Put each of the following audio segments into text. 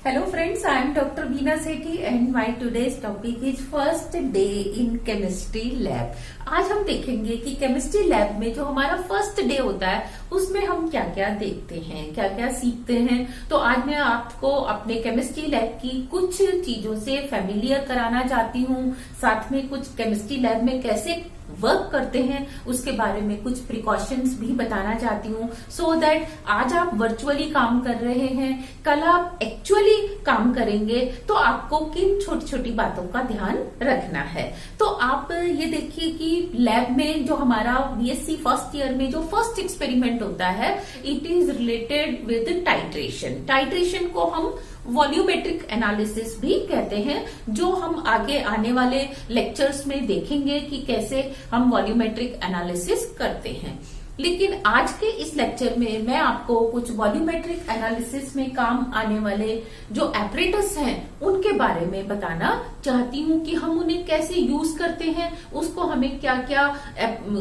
Hello friends, I am Dr. Veena Sethi and my today's topic is first day in chemistry lab. आज हम देखेंगे कि chemistry lab में जो हमारा फर्स्ट डे होता है उसमें हम क्या क्या देखते हैं, क्या क्या सीखते हैं। तो आज मैं आपको अपने केमिस्ट्री लैब की कुछ चीजों से फेमिलियर कराना चाहती हूँ, साथ में कुछ केमिस्ट्री लैब में कैसे वर्क करते हैं उसके बारे में कुछ प्रिकॉशंस भी बताना चाहती हूँ, सो दैट आज आप वर्चुअली काम कर रहे हैं, कल आप एक्चुअली काम करेंगे तो आपको किन छोटी छोटी बातों का ध्यान रखना है। तो आप ये देखिए कि लैब में जो हमारा बीएससी फर्स्ट ईयर में जो फर्स्ट एक्सपेरिमेंट होता है it is related with titration. Titration को हम वॉल्यूमेट्रिक एनालिसिस भी कहते हैं, जो हम आगे आने वाले लेक्चर्स में देखेंगे कि कैसे हम वॉल्यूमेट्रिक एनालिसिस करते हैं। लेकिन आज के इस लेक्चर में मैं आपको कुछ वॉल्यूमेट्रिक एनालिसिस में काम आने वाले जो एपरेटस हैं उनके बारे में बताना चाहती हूँ कि हम उन्हें कैसे यूज करते हैं, उसको हमें क्या क्या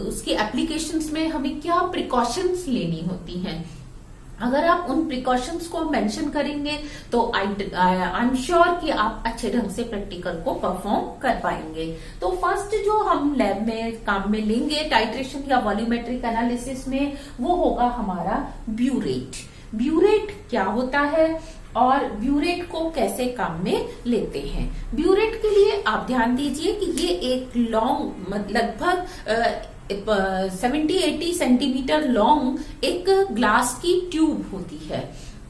उसकी एप्लीकेशंस में हमें क्या प्रिकॉशंस लेनी होती हैं। अगर आप उन प्रिकॉशंस को मेंशन करेंगे तो आई एम श्योर कि आप अच्छे ढंग से प्रैक्टिकल को परफॉर्म कर पाएंगे। तो फर्स्ट जो हम लैब में काम में लेंगे टाइट्रेशन या वॉल्यूमेट्रिक एनालिसिस में वो होगा हमारा ब्यूरेट। ब्यूरेट क्या होता है और ब्यूरेट को कैसे काम में लेते हैं। ब्यूरेट के लिए आप ध्यान दीजिए कि ये एक लॉन्ग लगभग 70-80 सेंटीमीटर लॉन्ग एक ग्लास की ट्यूब होती है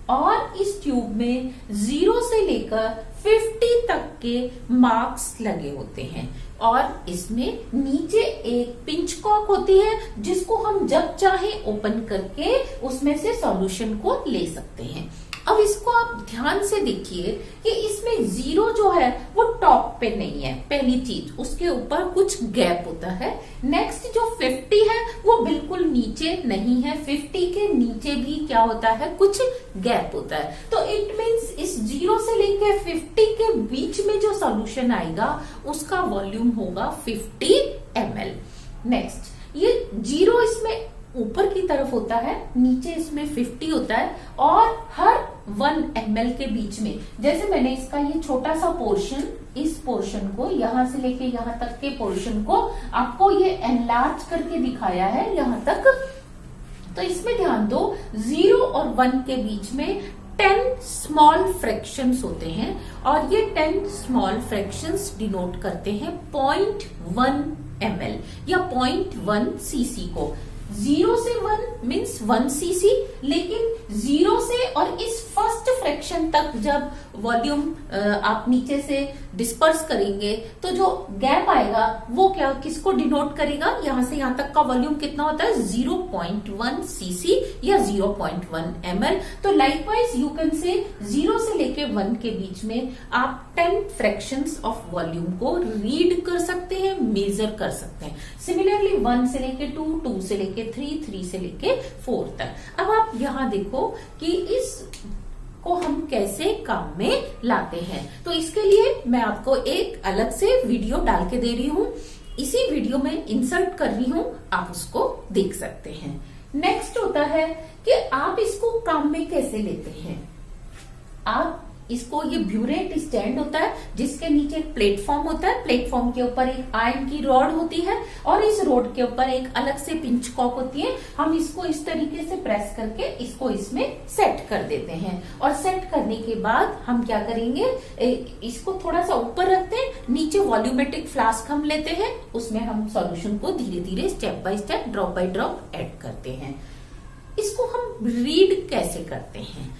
और इस ट्यूब में 0 से लेकर 50 तक के मार्क्स लगे होते हैं और इसमें नीचे एक पिंच कॉक होती है जिसको हम जब चाहे ओपन करके उसमें से सॉल्यूशन को ले सकते हैं। अब इसको आप ध्यान से देखिए कि इसमें 0 जो है वो टॉप पे नहीं है, पहली चीज, उसके ऊपर कुछ गैप होता है। नेक्स्ट जो 50 है वो बिल्कुल नीचे नहीं है, 50 के नीचे भी क्या होता है, कुछ गैप होता है। तो इट मीन्स इस 0 से लेके 50 के बीच में जो सॉल्यूशन आएगा उसका वॉल्यूम होगा 50 ml। नेक्स्ट ये 0 इसमें ऊपर की तरफ होता है, नीचे इसमें 50 होता है और हर 1 ml के बीच में, जैसे मैंने इसका ये छोटा सा पोर्शन, इस पोर्शन को यहां से लेके यहां तक के पोर्शन को आपको ये एनलार्ज करके दिखाया है यहां तक। तो इसमें ध्यान दो 0 और 1 के बीच में 10 स्मॉल फ्रैक्शंस होते हैं और ये 10 स्मॉल फ्रैक्शंस डिनोट करते हैं 0.1 ml या 0.1 cc को। 0 से 1 मीन्स 1 cc, लेकिन 0 से और इस फर्स्ट फ्रैक्शन तक जब वॉल्यूम आप नीचे से डिस्पर्स करेंगे तो जो गैप आएगा वो क्या किसको डिनोट करेगा, यहां से यहां तक का वॉल्यूम कितना होता है 0.1 cc या 0.1 ml। तो लाइकवाइज यू कैन से 0 से लेके 1 के बीच में आप 10 फ्रैक्शंस ऑफ वॉल्यूम को रीड कर सकते हैं, मेजर कर सकते हैं। सिमिलरली 1 से लेके 2, 2 से लेके 3, 3 से लेके 4 तक। अब आप यहां देखो कि इस को हम कैसे काम में लाते हैं। तो इसके लिए मैं आपको एक अलग से वीडियो डाल के दे रही हूं, इसी वीडियो में इंसर्ट कर रही हूं, आप उसको देख सकते हैं। नेक्स्ट होता है कि आप इसको काम में कैसे लेते हैं। आप इसको, ये ब्यूरेट स्टैंड होता है जिसके नीचे एक प्लेटफॉर्म होता है, प्लेटफॉर्म के ऊपर एक आयरन की रॉड होती है और इस रॉड के ऊपर एक अलग से पिंच कॉक होती है। हम इसको इस तरीके से प्रेस करके इसको इसमें सेट कर देते हैं और सेट करने के बाद हम क्या करेंगे, इसको थोड़ा सा ऊपर रखते हैं, नीचे वॉल्यूमेट्रिक फ्लास्क हम लेते हैं, उसमें हम सॉल्यूशन को धीरे धीरे step by step drop by drop add करते हैं। इसको हम रीड कैसे करते हैं।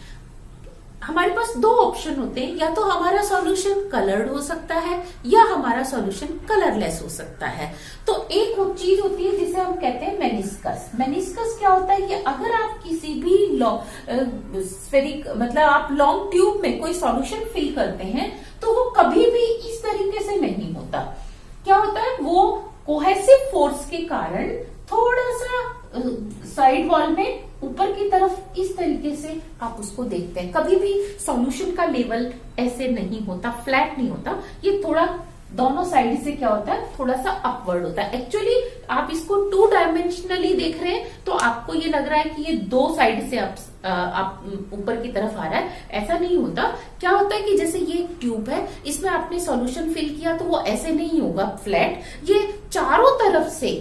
हमारे पास 2 ऑप्शन होते हैं, या तो हमारा सॉल्यूशन कलर्ड हो सकता है या हमारा सॉल्यूशन कलरलेस हो सकता है। तो एक चीज होती है जिसे हम कहते हैं मेनिस्कस। मेनिस्कस क्या होता है कि अगर आप किसी भी स्फेरिक मतलब आप लॉन्ग ट्यूब में कोई सॉल्यूशन फिल करते हैं तो वो कभी भी इस तरीके से नहीं होता। क्या होता है, वो कोहेसिव फोर्स के कारण थोड़ा सा साइड वॉल में ऊपर की तरफ इस तरीके से आप उसको देखते हैं। कभी भी सॉल्यूशन का लेवल ऐसे नहीं होता, फ्लैट नहीं होता, ये थोड़ा दोनों साइड से क्या होता है, थोड़ा सा अपवर्ड होता है। एक्चुअली आप इसको 2 डायमेंशनली देख रहे हैं तो आपको ये लग रहा है कि ये 2 साइड से आप ऊपर की तरफ आ रहा है, ऐसा नहीं होता। क्या होता है कि जैसे ये एक ट्यूब है, इसमें आपने सॉल्यूशन फिल किया तो वो ऐसे नहीं होगा फ्लैट, ये चारों तरफ से,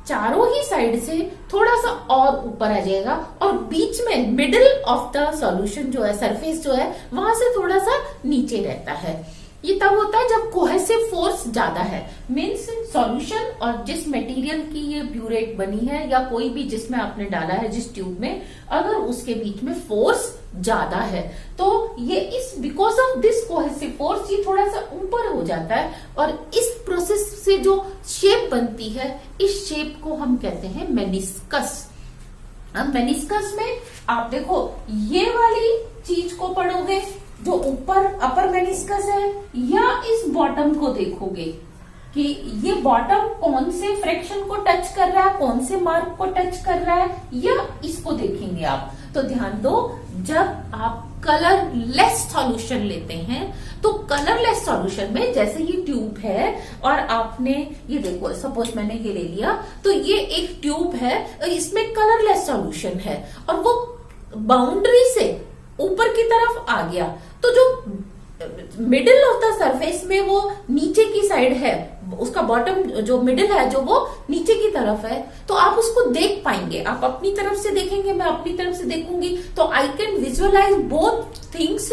चारों ही साइड से थोड़ा सा और ऊपर आ जाएगा और बीच में मिडिल ऑफ द सॉल्यूशन जो है, सरफेस जो है, वहां से थोड़ा सा नीचे रहता है। ये तब होता है जब कोहेसिव फोर्स ज्यादा है, मीन्स सॉल्यूशन और जिस मटेरियल की ये ब्यूरेट बनी है या कोई भी जिसमें आपने डाला है जिस ट्यूब में, अगर उसके बीच में फोर्स ज्यादा है तो ये इस because of this cohesive force ये थोड़ा सा ऊपर हो जाता है और इस प्रोसेस से जो शेप बनती है, इस शेप को हम कहते हैं मेनिस्कस। अब मेनिस्कस में आप देखो ये वाली चीज को पढ़ोगे जो ऊपर अपर मेनिस्कस है, या इस बॉटम को देखोगे कि ये बॉटम कौन से फ्रैक्शन को टच कर रहा है, कौन से मार्क को टच कर रहा है, या इसको देखेंगे आप। तो ध्यान दो, जब आप कलरलेस सॉल्यूशन लेते हैं तो कलरलेस सॉल्यूशन में जैसे ये ट्यूब है और आपने ये देखो, सपोज मैंने ये ले लिया, तो ये एक ट्यूब है, इसमें कलरलेस सॉल्यूशन है और वो बाउंड्री से ऊपर की तरफ आ गया, तो जो मिडिल ऑफ द सरफेस में वो नीचे की साइड है, उसका बॉटम जो मिडिल है जो वो नीचे की तरफ है, तो आप उसको देख पाएंगे। आप अपनी तरफ से देखेंगे, मैं अपनी तरफ से देखूंगी, तो I can visualise both things,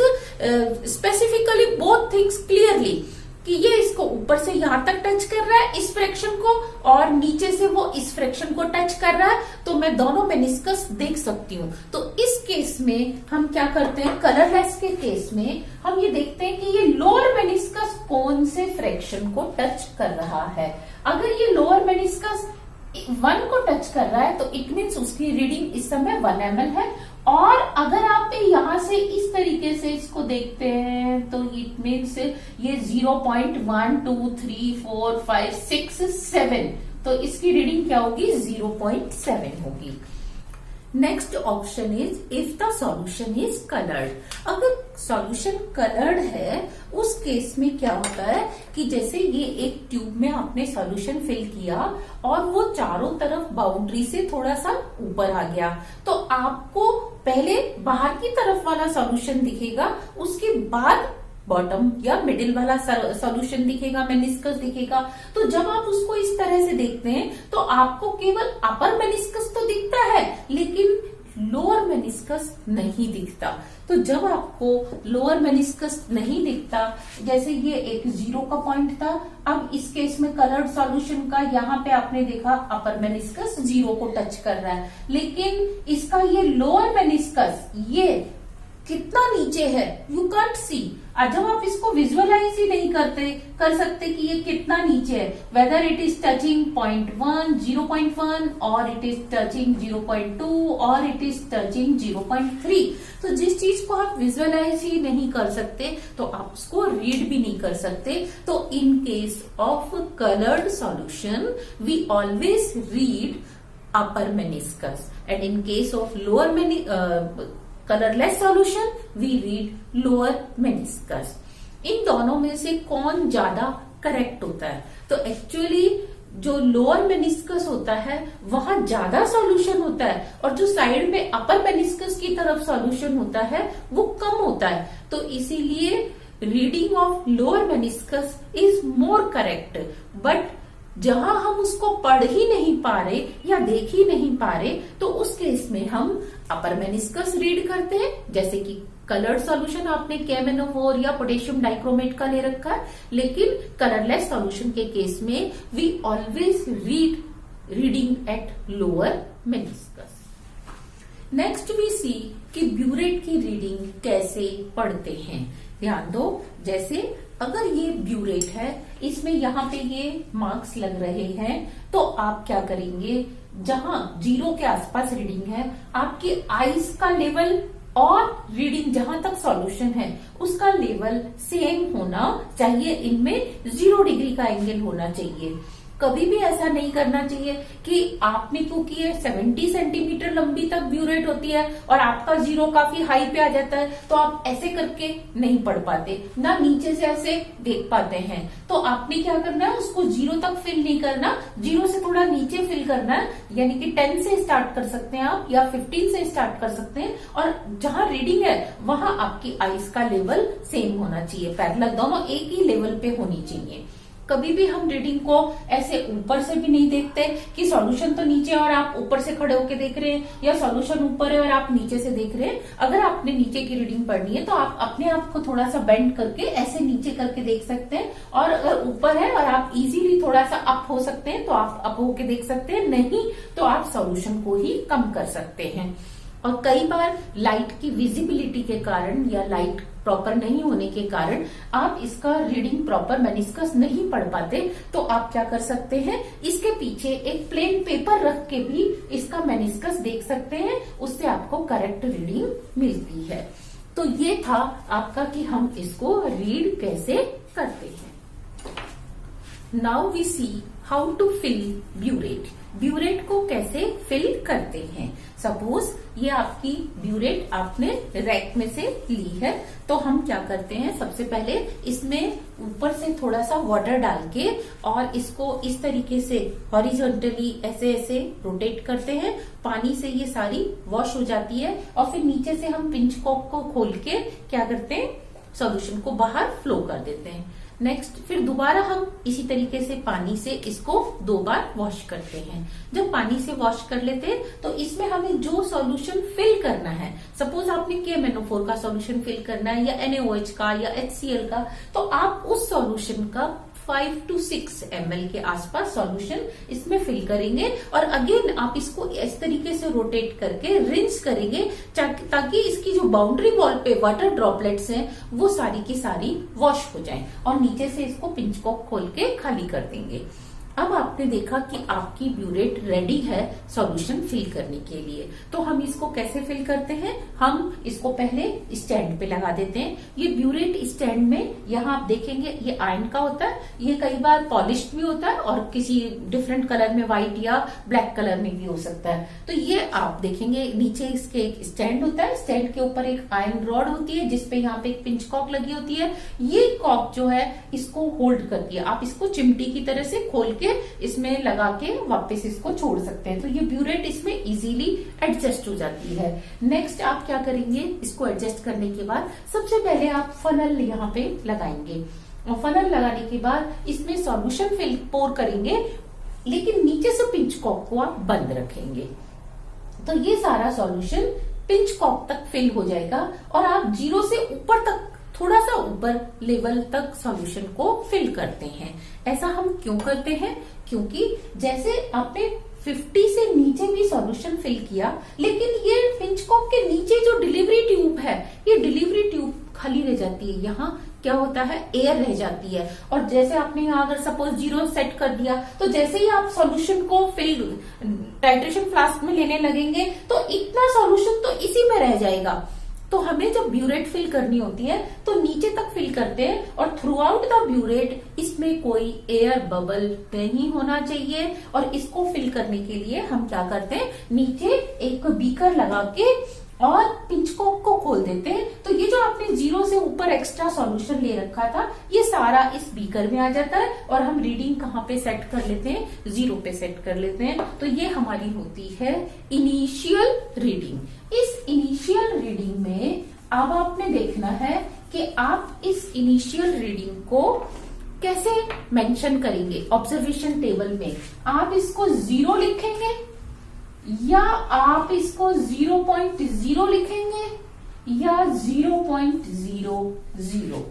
specifically both things clearly, कि ये इसको ऊपर से यहां तक टच कर रहा है इस फ्रैक्शन को, और नीचे से वो इस फ्रैक्शन को टच कर रहा है, तो मैं दोनों मेनिस्कस देख सकती हूँ। तो इस केस में हम क्या करते हैं, कलरलेस के केस में हम ये देखते हैं कि ये लोअर मेनिस्कस कौन से फ्रैक्शन को टच कर रहा है। अगर ये लोअर मेनिस्कस 1 को टच कर रहा है तो इट मीन्स उसकी रीडिंग इस समय 1 ml है, और अगर आप यहां से इस तरीके से इसको देखते हैं तो इट मीन्स ये 0.1 2 3 4 5 6 7, तो इसकी रीडिंग क्या होगी, 0.7 होगी। Next option is if the solution is coloured. अगर सॉल्यूशन कलर्ड है उस केस में क्या होता है कि जैसे ये एक ट्यूब में आपने सॉल्यूशन फिल किया और वो चारों तरफ बाउंड्री से थोड़ा सा ऊपर आ गया, तो आपको पहले बाहर की तरफ वाला सॉल्यूशन दिखेगा, उसके बाद बॉटम या मिडिल वाला सॉल्यूशन दिखेगा, मेनिस्कस दिखेगा। तो जब आप उसको इस तरह से देखते हैं तो आपको केवल अपर मेनिस्कस तो दिखता है लेकिन लोअर मेनिस्कस नहीं दिखता। तो जब आपको लोअर मेनिस्कस नहीं दिखता, जैसे ये एक 0 का पॉइंट था, अब इस केस में कलर्ड सॉल्यूशन का यहाँ पे आपने देखा अपर मेनिस्कस 0 को टच कर रहा है, लेकिन इसका ये लोअर मेनिस्कस ये कितना नीचे है, यू कांट सी। जब आप इसको विजुअलाइज ही नहीं कर सकते कि ये कितना नीचे है, वेदर इट इज टचिंग 0.1 0.1 और इट इज टचिंग 0.2 और इट इज टचिंग 0.3, तो जिस चीज को आप विजुअलाइज ही नहीं कर सकते तो आप उसको रीड भी नहीं कर सकते। तो in case of coloured solution we always read upper meniscus, and in case of lower colourless solution we read lower meniscus. इन दोनों में से कौन ज्यादा करेक्ट होता है? तो एक्चुअली जो लोअर मेनिस्कस होता है वहां ज्यादा सॉल्यूशन होता है और जो साइड में अपर मेनिस्कस की तरफ सॉल्यूशन होता है वो कम होता है। तो इसीलिए reading of lower meniscus is more correct, but जहां हम उसको पढ़ ही नहीं पा रहे या देख ही नहीं पा रहे तो उस केस में हम अपर मेनिस्कस रीड करते हैं, जैसे कि कलर्ड सॉल्यूशन आपने KMnO4 या पोटेशियम डाइक्रोमेट का ले रखा है, लेकिन कलरलेस सॉल्यूशन के केस में we always reading at lower meniscus. Next we see कि ब्यूरेट की रीडिंग कैसे पढ़ते हैं। ध्यान दो, जैसे अगर ये ब्यूरेट है, इसमें यहाँ पे ये मार्क्स लग रहे हैं, तो आप क्या करेंगे, जहां 0 के आसपास रीडिंग है, आपकी आईज का लेवल और रीडिंग जहां तक सॉल्यूशन है उसका लेवल सेम होना चाहिए, इनमें 0 डिग्री का एंगल होना चाहिए। कभी भी ऐसा नहीं करना चाहिए कि आपने, क्योंकि ये 70 सेंटीमीटर लंबी तक ब्यूरेट होती है और आपका जीरो काफी हाई पे आ जाता है, तो आप ऐसे करके नहीं पढ़ पाते, ना नीचे से ऐसे देख पाते हैं। तो आपने क्या करना है, उसको जीरो तक फिल नहीं करना, जीरो से थोड़ा नीचे फिल करना है, यानी कि 10 से स्टार्ट कर सकते हैं आप, या 15 से स्टार्ट कर सकते हैं। और जहां रीडिंग है वहां आपकी आईज का लेवल सेम होना चाहिए, पैरेलल, दोनों एक ही लेवल पे होनी चाहिए। कभी भी हम रीडिंग को ऐसे ऊपर से भी नहीं देखते कि सॉल्यूशन तो नीचे और आप ऊपर से खड़े होके देख रहे हैं, या सॉल्यूशन ऊपर है और आप नीचे से देख रहे हैं। अगर आपने नीचे की रीडिंग पढ़नी है तो आप अपने आप को थोड़ा सा बेंड करके ऐसे नीचे करके देख सकते हैं, और अगर ऊपर है और आप इजीली थोड़ा सा अप हो सकते हैं तो आप अप होके देख सकते हैं, नहीं तो आप सॉल्यूशन को ही कम कर सकते हैं। और कई बार लाइट की विजिबिलिटी के कारण या लाइट प्रॉपर नहीं होने के कारण आप इसका रीडिंग प्रॉपर मेनिस्कस नहीं पढ़ पाते, तो आप क्या कर सकते हैं, इसके पीछे एक प्लेन पेपर रख के भी इसका मेनिस्कस देख सकते हैं, उससे आपको करेक्ट रीडिंग मिलती है। तो ये था आपका कि हम इसको रीड कैसे करते हैं। Now we see how to fill burette. Burette को कैसे फिल करते हैं। सपोज ये आपकी ब्यूरेट आपने रैक में से ली है, तो हम क्या करते हैं, सबसे पहले इसमें ऊपर से थोड़ा सा वाटर डाल के और इसको इस तरीके से हॉरिजॉन्टली ऐसे ऐसे रोटेट करते हैं, पानी से ये सारी वॉश हो जाती है, और फिर नीचे से हम पिंच कॉक को खोल के क्या करते हैं, सॉल्यूशन को बाहर फ्लो कर देते हैं। नेक्स्ट फिर दोबारा हम इसी तरीके से पानी से इसको 2 बार वॉश करते हैं। जब पानी से वॉश कर लेते हैं तो इसमें हमें जो सॉल्यूशन फिल करना है, सपोज आपने KMnO4 का सॉल्यूशन फिल करना है या NaOH का या HCl का, तो आप उस सॉल्यूशन का 5 to 6 ml के आसपास सॉल्यूशन इसमें फिल करेंगे, और अगेन आप इसको इस तरीके से रोटेट करके रिंस करेंगे ताकि इसकी जो बाउंड्री वॉल पे वाटर ड्रॉपलेट्स हैं वो सारी की सारी वॉश हो जाएं, और नीचे से इसको पिंच कॉक खोल के खाली कर देंगे। अब आपने देखा कि आपकी ब्यूरेट रेडी है सॉल्यूशन फिल करने के लिए, तो हम इसको कैसे फिल करते हैं, हम इसको पहले स्टैंड पे लगा देते हैं। ये ब्यूरेट स्टैंड में यहाँ आप देखेंगे ये आयरन का होता है, ये कई बार पॉलिश्ड भी होता है और किसी डिफरेंट कलर में, व्हाइट या ब्लैक कलर में भी हो सकता है। तो ये आप देखेंगे नीचे इसके एक स्टैंड होता है, स्टैंड के ऊपर एक आयरन रॉड होती है जिसपे यहाँ पे एक पिंच कॉक लगी होती है। ये कॉक जो है इसको होल्ड करती है, आप इसको चिमटी की तरह से खोल के इसमें लगा के वापस इसको छोड़ सकते हैं, तो ये ब्यूरेट इसमें इजीली एडजस्ट हो जाती है। नेक्स्ट आप क्या करेंगे, इसको एडजस्ट करने के बाद सबसे पहले आप फनल यहाँ पे लगाएंगे, और फनल लगाने के बाद इसमें सॉल्यूशन फिल पोर करेंगे, लेकिन नीचे से पिंच कॉक को आप बंद रखेंगे, तो ये सारा सॉल्यूशन पिंच कॉक तक फिल हो जाएगा, और आप 0 से ऊपर तक, थोड़ा सा ऊपर लेवल तक सॉल्यूशन को फिल करते हैं। ऐसा हम क्यों करते हैं, क्योंकि जैसे आपने 50 से नीचे भी सॉल्यूशन फिल किया, लेकिन ये पिंच कॉक के नीचे जो डिलीवरी ट्यूब है, ये डिलीवरी ट्यूब खाली रह जाती है, यहाँ क्या होता है, एयर रह जाती है। और जैसे आपने यहाँ अगर सपोज 0 सेट कर दिया, तो जैसे ही आप सॉल्यूशन को फिल टाइट्रेशन फ्लास्क में लेने लगेंगे तो इतना सॉल्यूशन तो इसी में रह जाएगा। तो हमें जब ब्यूरेट फिल करनी होती है तो नीचे तक फिल करते हैं, और थ्रू आउट द ब्यूरेट इसमें कोई एयर बबल नहीं होना चाहिए। और इसको फिल करने के लिए हम क्या करते हैं, नीचे एक बीकर लगा के और पिंच कॉक को खोल देते हैं, तो ये जो आपने 0 से ऊपर एक्स्ट्रा सॉल्यूशन ले रखा था ये सारा इस बीकर में आ जाता है, और हम रीडिंग कहाँ पे सेट कर लेते हैं, 0 पे सेट कर लेते हैं। तो ये हमारी होती है इनिशियल रीडिंग। इस इनिशियल रीडिंग में अब आपने देखना है कि आप इस इनिशियल रीडिंग को कैसे मेंशन करेंगे। ऑब्जर्वेशन टेबल में आप इसको 0 लिखेंगे, या आप इसको 0.0 लिखेंगे, या 0.00।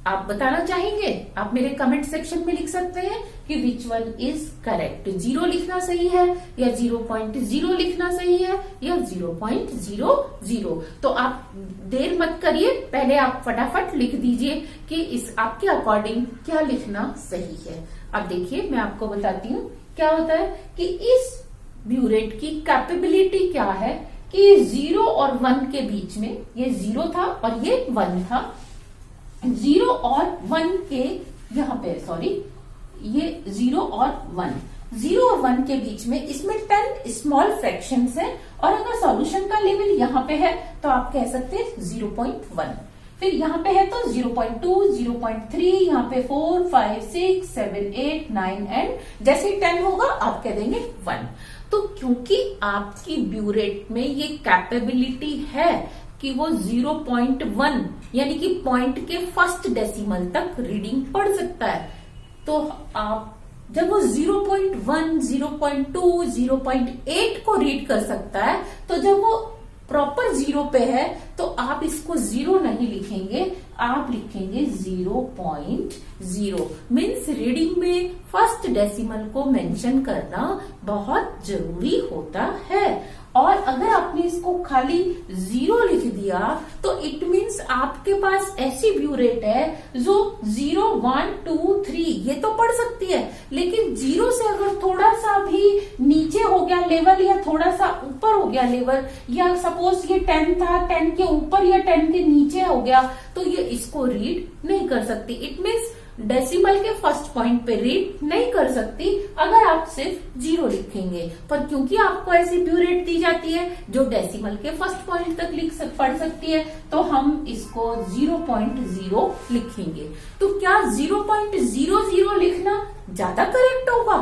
आप बताना चाहेंगे, आप मेरे कमेंट सेक्शन में लिख सकते हैं कि विच वन इज करेक्ट, 0 लिखना सही है या 0.0 लिखना सही है या 0.00। तो आप देर मत करिए, पहले आप फटाफट लिख दीजिए कि इस आपके अकॉर्डिंग क्या लिखना सही है। अब देखिए मैं आपको बताती हूँ क्या होता है कि इस ब्यूरेट की कैपेबिलिटी क्या है कि 0 और 1 के बीच में, ये 0 था और ये 1 था, 0 और 1 के यहाँ पे, सॉरी ये 0 और 1, 0 और 1 के बीच में इसमें 10 स्मॉल फ्रैक्शंस हैं, और अगर सॉल्यूशन का लेवल यहाँ पे है तो आप कह सकते हैं 0.1, फिर यहाँ पे है तो 0.2, 0.3, यहाँ पे 4, 5, 6, 7, 8, 9 एंड जैसे ही 10 होगा आप कह देंगे 1। तो क्योंकि आपकी ब्यूरेट में ये कैपेबिलिटी है कि वो 0.1 यानी कि पॉइंट के फर्स्ट डेसिमल तक रीडिंग पढ़ सकता है, तो आप जब वो 0.1, 0.2, 0.8 को रीड कर सकता है, तो जब वो प्रॉपर 0 पे है तो आप इसको 0 नहीं लिखेंगे, आप लिखेंगे 0.0। मीन्स रीडिंग में फर्स्ट डेसिमल को मेंशन करना बहुत जरूरी होता है। और अगर आपने इसको खाली 0 लिख दिया तो इट मीन्स आपके पास ऐसी ब्यूरेट है जो 0, 1, 2, 3 ये तो पढ़ सकती है, लेकिन 0 से अगर थोड़ा सा भी नीचे हो गया लेवल या थोड़ा सा ऊपर हो गया लेवल, या सपोज ये 10 था, 10 के ऊपर या 10 के नीचे हो गया, तो ये इसको रीड नहीं कर सकती। इट मीन्स डेसिमल के फर्स्ट पॉइंट पे रीड नहीं कर सकती अगर आप सिर्फ 0 लिखेंगे। पर क्योंकि आपको ऐसी ब्यूरेट दी जाती है जो डेसिमल के फर्स्ट पॉइंट तक पढ़ सकती है, तो हम इसको 0.0 लिखेंगे। तो क्या 0.00 लिखना ज्यादा करेक्ट होगा?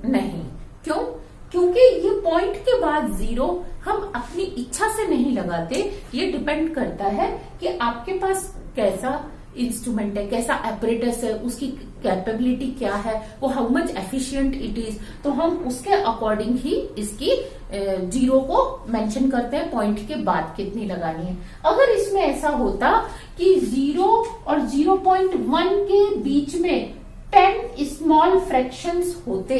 नहीं। क्यों? क्योंकि ये पॉइंट के बाद 0 हम अपनी इच्छा से नहीं लगाते, ये डिपेंड करता है कि आपके पास कैसा इंस्ट्रूमेंट है, कैसा एपरेटस है, उसकी कैपेबिलिटी क्या है, वो how much efficient it is, तो हम उसके अकॉर्डिंग ही इसकी 0 को मेंशन करते हैं, पॉइंट के बाद कितनी लगानी है। अगर इसमें ऐसा होता कि 0 और 0.1 के बीच में 10 स्मॉल फ्रैक्शंस होते,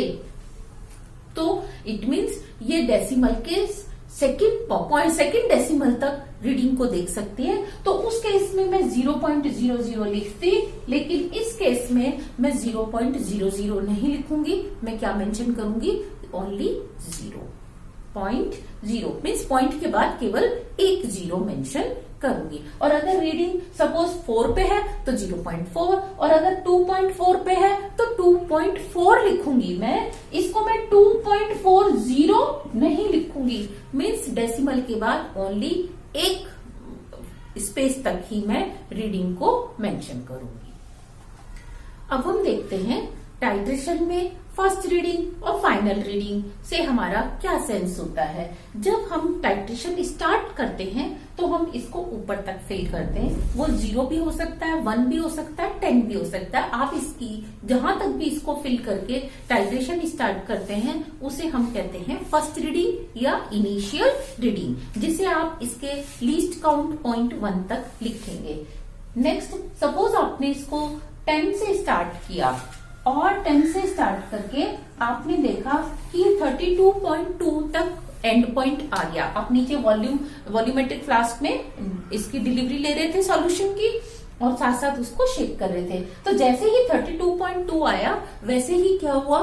तो इट मीन्स ये डेसिमल के सेकेंड डेसिमल तक रीडिंग को देख सकती है। तो उस केस में मैं 0.00 लिखती, लेकिन इस केस में मैं 0.00 नहीं लिखूंगी। मैं क्या मेंशन करूंगी? ओनली 0.0 मीन्स पॉइंट के बाद केवल एक 0 मेंशन करूंगी। और अगर रीडिंग सपोज 4 पे है तो 0.4, और अगर 2.4 पे है तो 2.4 लिखूंगी। मैं इसको मैं 2.40 नहीं लिखूंगी। मीन्स डेसिमल के बाद ओनली एक स्पेस तक ही मैं रीडिंग को मेंशन करूंगी। अब हम देखते हैं टाइट्रेशन में फर्स्ट रीडिंग और फाइनल रीडिंग से हमारा क्या सेंस होता है। जब हम टाइट्रेशन स्टार्ट करते हैं तो हम इसको ऊपर तक फिल करते हैं। वो 0 भी हो सकता है, 1 भी हो सकता है, 10 भी हो सकता है। आप इसकी जहां तक भी इसको फिल करके टाइट्रेशन स्टार्ट करते हैं उसे हम कहते हैं फर्स्ट रीडिंग या इनिशियल रीडिंग, जिसे आप इसके लीस्ट काउंट पॉइंट 1 तक लिखेंगे। नेक्स्ट सपोज आपने इसको 10 से स्टार्ट किया और 10 से स्टार्ट करके आपने देखा कि 32.2 तक एंड पॉइंट आ गया। आप नीचे वॉल्यूमेट्रिक फ्लास्क में इसकी डिलीवरी ले रहे थे सॉल्यूशन की और साथ साथ उसको शेक कर रहे थे। तो जैसे ही 32.2 आया वैसे ही क्या हुआ,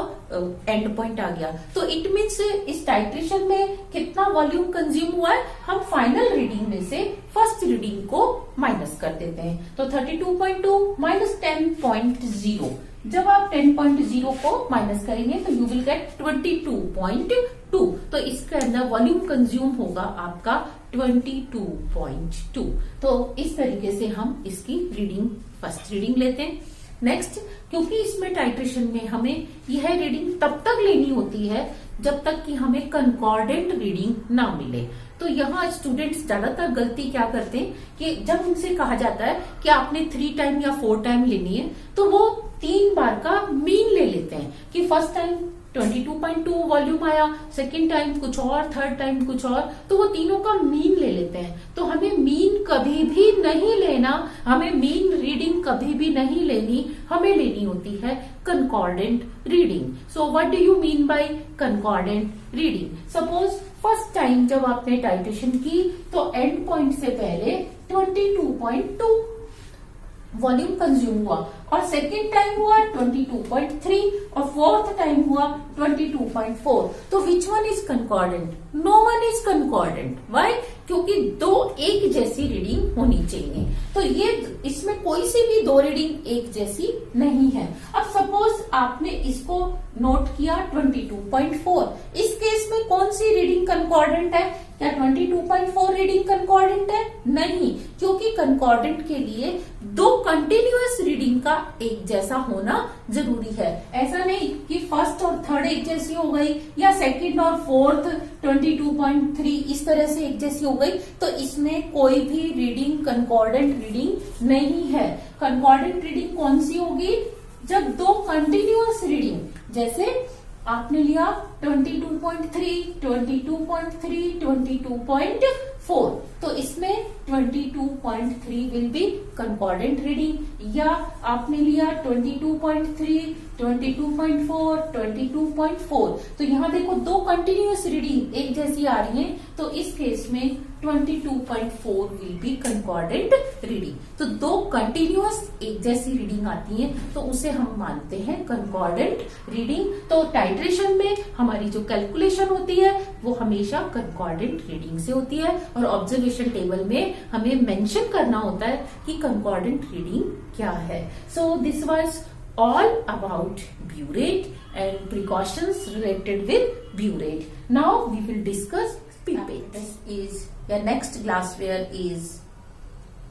एंड पॉइंट आ गया। तो इट मीन्स इस टाइट्रेशन में कितना वॉल्यूम कंज्यूम हुआ है, हम फाइनल रीडिंग में से फर्स्ट रीडिंग को माइनस कर देते हैं। तो 32.2 माइनस 10.0, जब आप 10.0 को माइनस करेंगे तो यू विल गेट 22.2। तो इसके अंदर वॉल्यूम कंज्यूम होगा आपका 22.2। तो इस तरीके से हम इसकी रीडिंग फर्स्ट रीडिंग लेते हैं। नेक्स्ट, क्योंकि इसमें टाइट्रेशन में हमें यह रीडिंग तब तक लेनी होती है जब तक कि हमें कंकॉर्डेंट रीडिंग ना मिले। तो यहाँ स्टूडेंट्स ज्यादातर गलती क्या करते हैं कि जब उनसे कहा जाता है कि आपने 3 टाइम या 4 टाइम लेनी है तो वो 3 बार का मीन ले लेते हैं कि फर्स्ट टाइम 22.2 वॉल्यूम आया, सेकेंड टाइम कुछ और, थर्ड टाइम कुछ और, तो वो तीनों का मीन ले लेते हैं। तो हमें मीन कभी भी नहीं लेना, हमें मीन रीडिंग कभी भी नहीं लेनी, हमें लेनी होती है concordant reading. So what do you mean by concordant reading? Suppose first time जब आपने टाइट्रेशन की तो एंड पॉइंट से पहले 22.2 वॉल्यूम कंज्यूम हुआ, और सेकेंड टाइम हुआ 22.3 और फोर्थ टाइम हुआ 22.4। तो which one is concordant? No one is concordant. Why? क्योंकि दो एक जैसी रीडिंग होनी चाहिए। तो ये इसमें कोई सी भी 2 रीडिंग एक जैसी नहीं है। अब सपोज आपने इसको नोट किया 22.4। इस केस में कौन सी रीडिंग कंकॉर्डेंट है? क्या 22.4 रीडिंग कंकॉर्डेंट है? नहीं, क्योंकि कंकॉर्डेंट के लिए दो कंटिन्यूअस रीडिंग का एक जैसा होना जरूरी है। ऐसा नहीं कि फर्स्ट और थर्ड एक जैसी हो गई या सेकंड और फोर्थ 22.3 इस तरह से एक जैसी हो गई, तो इसमें कोई भी रीडिंग कंकॉर्डेंट रीडिंग नहीं है। कंकॉर्डेंट रीडिंग कौन सी होगी? जब दो कंटिन्यूअस रीडिंग, जैसे आपने लिया 22.3, 22.3, 22.4, तो इसमें 22.3 विल बी कंकॉर्डेंट रीडिंग। या आपने लिया 22.3, 22.4, 22.4, तो यहाँ देखो दो कंटिन्यूअस रीडिंग एक जैसी आ रही है, तो इस केस में 22.4 विल बी कंकॉर्डेंट रीडिंग। तो दो कंटिन्यूअस एक जैसी रीडिंग आती है तो उसे हम मानते हैं कंकॉर्डेंट रीडिंग। तो टाइट्रेशन में हमारी जो कैलकुलेशन होती है वो हमेशा कंकॉर्डेंट रीडिंग से होती है, और ऑब्जर्वेशन टेबल में हमें मेंशन करना होता है कि कंकॉर्डेंट रीडिंग क्या है। सो this was all about burette and precautions related with burette. Now we will discuss pipette. This is your next glassware is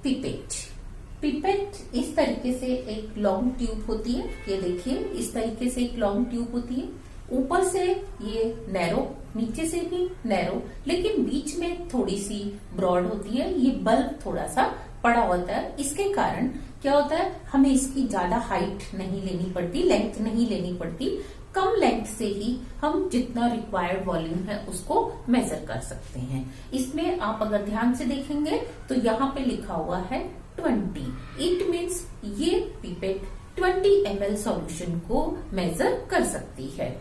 pipette. Pipette इस तरीके से एक लॉन्ग ट्यूब होती है, ये देखिए इस तरीके से एक लॉन्ग ट्यूब होती है। ऊपर से ये नैरो, नीचे से भी नैरो, लेकिन बीच में थोड़ी सी ब्रॉड होती है। ये बल्ब थोड़ा सा बड़ा होता है, इसके कारण क्या होता है, हमें इसकी ज्यादा हाइट नहीं लेनी पड़ती, लेंथ नहीं लेनी पड़ती। कम लेंथ से ही हम जितना रिक्वायर्ड वॉल्यूम है उसको मेजर कर सकते हैं। इसमें आप अगर ध्यान से देखेंगे तो यहाँ पे लिखा हुआ है 20। इट मीन्स ये पिपेट 20 ml सॉल्यूशन को मेजर कर सकती है।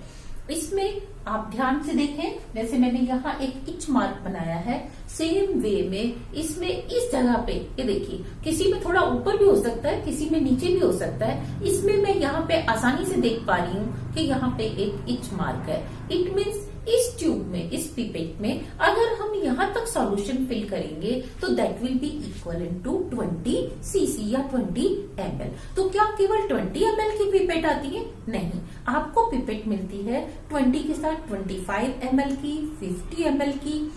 इसमें आप ध्यान से देखें, जैसे मैंने यहाँ एक इच मार्क बनाया है, सेम वे में इसमें इस जगह पे ये देखिए, किसी में थोड़ा ऊपर भी हो सकता है, किसी में नीचे भी हो सकता है। इसमें मैं यहाँ पे आसानी से देख पा रही हूँ कि यहाँ पे एक इच मार्क है। इट मीन्स इस ट्यूब में, इस पिपेट में अगर हम यहाँ तक सॉल्यूशन फिल करेंगे तो that will be equal to 20 cc या 20 ml। तो क्या केवल 20 ml की पिपेट आती है? नहीं, आपको पिपेट मिलती है 20 के साथ 25 ml की, 50 ml की,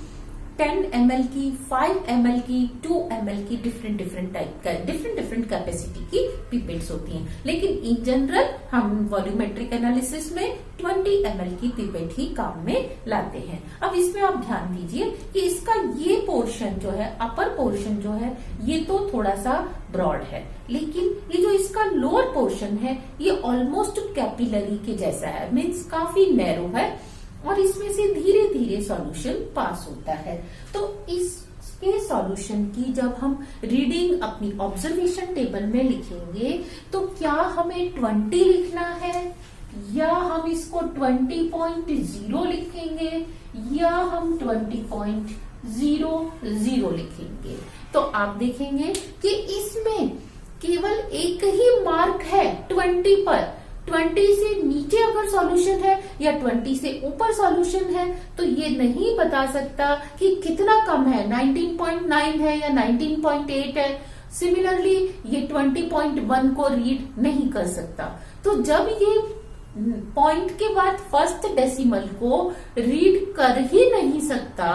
10 ml की, 5 ml की, 2 ml की, डिफरेंट टाइप का, डिफरेंट कैपेसिटी की पिपेट्स होती हैं। लेकिन इन जनरल हम वॉल्यूमेट्रिक एनालिसिस में 20 ml की पिपेट ही काम में लाते हैं। अब इसमें आप ध्यान दीजिए कि इसका ये पोर्शन जो है, अपर पोर्शन जो है, ये तो थोड़ा सा ब्रॉड है, लेकिन ये जो इसका लोअर पोर्शन है ये ऑलमोस्ट कैपिलरी के जैसा है, मीन्स काफी नैरो है, और इसमें से धीरे धीरे सॉल्यूशन पास होता है। तो इसके सॉल्यूशन की जब हम रीडिंग अपनी ऑब्जर्वेशन टेबल में लिखेंगे तो क्या हमें 20 लिखना है, या हम इसको 20.0 लिखेंगे, या हम 20.00 लिखेंगे। तो आप देखेंगे कि इसमें केवल एक ही मार्क है 20 पर। 20 से नीचे अगर सॉल्यूशन है या 20 से ऊपर सॉल्यूशन है तो ये नहीं बता सकता कि कितना कम है, 19.9 है या 19.8 है। सिमिलरली ये 20.1 को रीड नहीं कर सकता। तो जब ये पॉइंट के बाद फर्स्ट डेसिमल को रीड कर ही नहीं सकता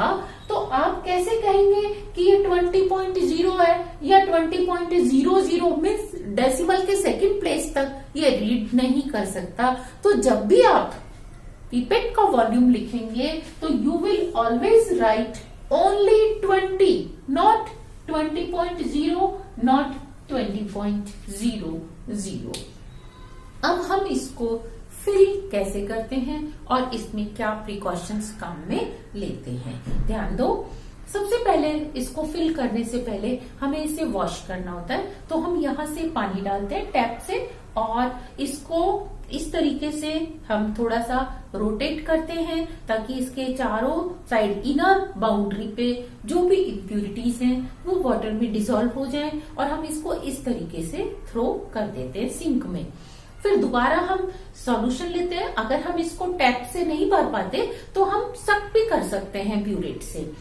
तो आप कैसे कहेंगे कि ये 20.0 है या 20.00, मीन्स डेसिमल के सेकंड प्लेस तक ये रीड नहीं कर सकता। तो जब भी आप पिपेट का वॉल्यूम लिखेंगे तो you will always right only 20, not 20.0, not 20.00। अब हम इसको फिल कैसे करते हैं और इसमें क्या प्रिकॉशंस काम में लेते हैं, ध्यान दो। सबसे पहले इसको फिल करने से पहले हमें इसे वॉश करना होता है। तो हम यहाँ से पानी डालते हैं टैप से, और इसको इस तरीके से हम थोड़ा सा रोटेट करते हैं ताकि इसके चारों साइड इनर बाउंड्री पे जो भी इम्प्यूरिटीज हैं वो वाटर में डिसॉल्व हो जाएं, और हम इसको इस तरीके से थ्रो कर देते हैं सिंक में। फिर दोबारा हम सॉल्यूशन लेते हैं। अगर हम इसको टैप से नहीं भर पाते तो हम सक भी कर सकते हैं ब्यूरेट से।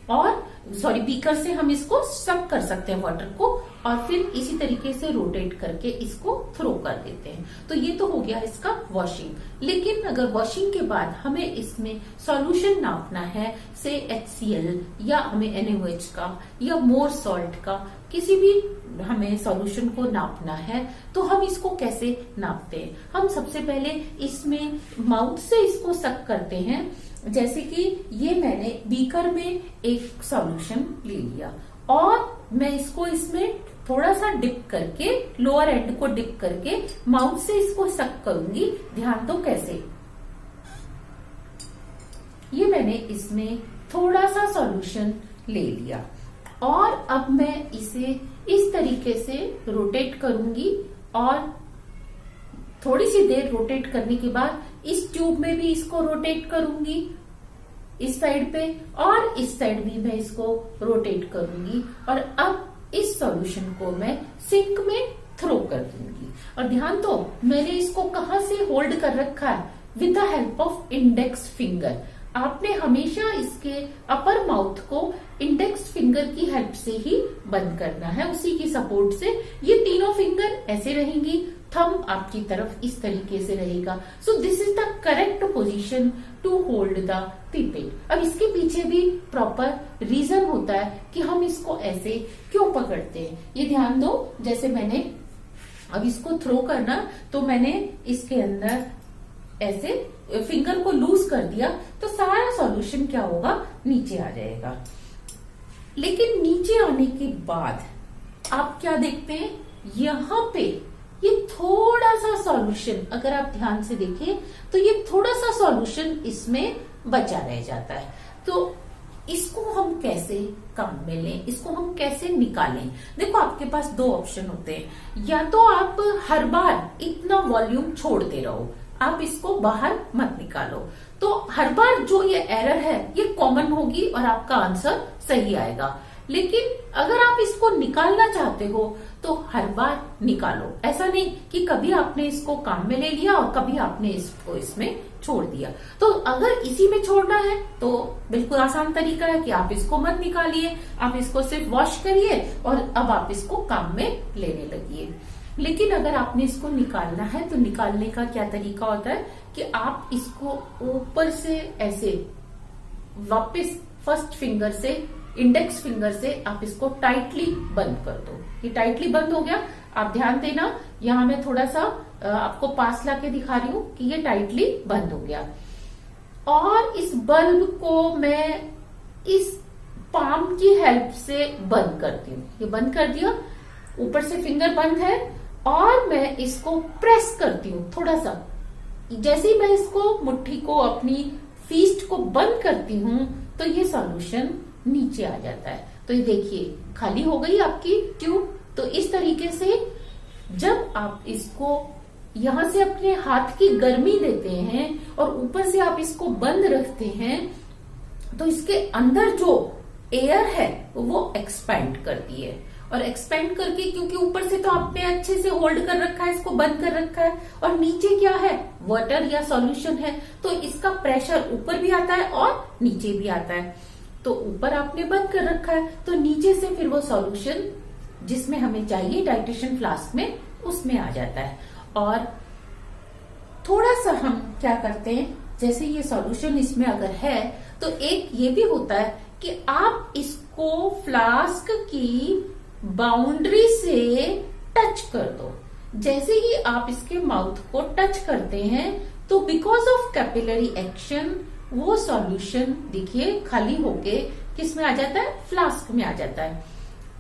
और बीकर से हम इसको सक कर सकते हैं वाटर को, और फिर इसी तरीके से रोटेट करके इसको थ्रो कर देते हैं। तो ये तो हो गया इसका वॉशिंग। लेकिन अगर वॉशिंग के बाद हमें इसमें सॉल्यूशन नापना है, से HCl या हमें NaOH का या मोर सॉल्ट का, किसी भी हमें सॉल्यूशन को नापना है, तो हम इसको कैसे नापते हैं? हम सबसे पहले इसमें माउथ से इसको सक करते हैं। जैसे कि ये मैंने बीकर में एक सॉल्यूशन ले लिया और मैं इसको इसमें थोड़ा सा डिप करके, लोअर एंड को डिप करके माउथ से इसको सक करूंगी। ध्यान दो कैसे। ये मैंने इसमें थोड़ा सा सॉल्यूशन ले लिया और अब मैं इसे इस तरीके से रोटेट करूंगी और थोड़ी सी देर रोटेट करने के बाद इस ट्यूब में भी इसको रोटेट करूंगी, इस साइड पे, और इस साइड भी मैं इसको रोटेट करूंगी। और अब इस सॉल्यूशन को मैं सिंक में थ्रो कर दूंगी। और ध्यान दो, मैंने इसको कहां से होल्ड कर रखा है? With the help of index finger. आपने हमेशा इसके अपर माउथ को इंडेक्स फिंगर की हेल्प से ही बंद करना है, उसी की सपोर्ट से। ये तीनों फिंगर ऐसे रहेंगी, थंब आपकी तरफ इस तरीके से रहेगा। So this is the correct position to hold the pipette. अब इसके पीछे भी प्रॉपर रीजन होता है कि हम इसको ऐसे क्यों पकड़ते हैं। ये ध्यान दो, जैसे मैंने अब इसको थ्रो करना, तो मैंने इसके अंदर ऐसे फिंगर को लूज कर दिया, तो सारा सॉल्यूशन क्या होगा? नीचे आ जाएगा। लेकिन नीचे आने के बाद आप क्या देखते हैं? यहाँ पे ये थोड़ा सा सॉल्यूशन, अगर आप ध्यान से देखें तो ये थोड़ा सा सॉल्यूशन इसमें बचा रह जाता है। तो इसको हम कैसे काम में लें, इसको हम कैसे निकालें? देखो, आपके पास दो ऑप्शन होते हैं। या तो आप हर बार इतना वॉल्यूम छोड़ते रहो, आप इसको बाहर मत निकालो, तो हर बार जो ये एरर है ये कॉमन होगी और आपका आंसर सही आएगा। लेकिन अगर आप इसको निकालना चाहते हो तो हर बार निकालो। ऐसा नहीं कि कभी आपने इसको काम में ले लिया और कभी आपने इसको इसमें छोड़ दिया। तो अगर इसी में छोड़ना है तो बिल्कुल आसान तरीका है कि आप इसको मत निकालिए, आप इसको सिर्फ वॉश करिए और अब आप इसको काम में लेने लगिए। लेकिन अगर आपने इसको निकालना है तो निकालने का क्या तरीका होता है कि आप इसको ऊपर से ऐसे वापस फर्स्ट फिंगर से, इंडेक्स फिंगर से आप इसको टाइटली बंद कर दो। ये टाइटली बंद हो गया। आप ध्यान देना, यहाँ मैं थोड़ा सा आपको पास लाके दिखा रही हूं कि ये टाइटली बंद हो गया। और इस बल्ब को मैं इस पाम की हेल्प से बंद करती हूँ। ये बंद कर दिया, ऊपर से फिंगर बंद है और मैं इसको प्रेस करती हूँ थोड़ा सा। जैसे ही मैं इसको मुट्ठी को, अपनी फीस्ट को बंद करती हूँ तो ये सॉल्यूशन नीचे आ जाता है। तो ये देखिए, खाली हो गई आपकी ट्यूब। तो इस तरीके से जब आप इसको यहां से अपने हाथ की गर्मी देते हैं और ऊपर से आप इसको बंद रखते हैं तो इसके अंदर जो एयर है वो एक्सपैंड करती है। और एक्सपेंड करके, क्योंकि ऊपर से तो आपने अच्छे से होल्ड कर रखा है, इसको बंद कर रखा है, और नीचे क्या है? वाटर या सॉल्यूशन है, तो इसका प्रेशर ऊपर भी आता है और नीचे भी आता है। तो ऊपर आपने बंद कर रखा है तो नीचे से फिर वो सॉल्यूशन जिसमें हमें चाहिए टाइट्रेशन फ्लास्क में, उसमें आ जाता है। और थोड़ा सा हम क्या करते हैं, जैसे ये सॉल्यूशन इसमें अगर है तो एक ये भी होता है कि आप इसको फ्लास्क की बाउंड्री से टच कर दो। जैसे ही आप इसके माउथ को टच करते हैं तो बिकॉज ऑफ कैपिलरी एक्शन वो सॉल्यूशन देखिए खाली होके किस में आ जाता है? फ्लास्क में आ जाता है।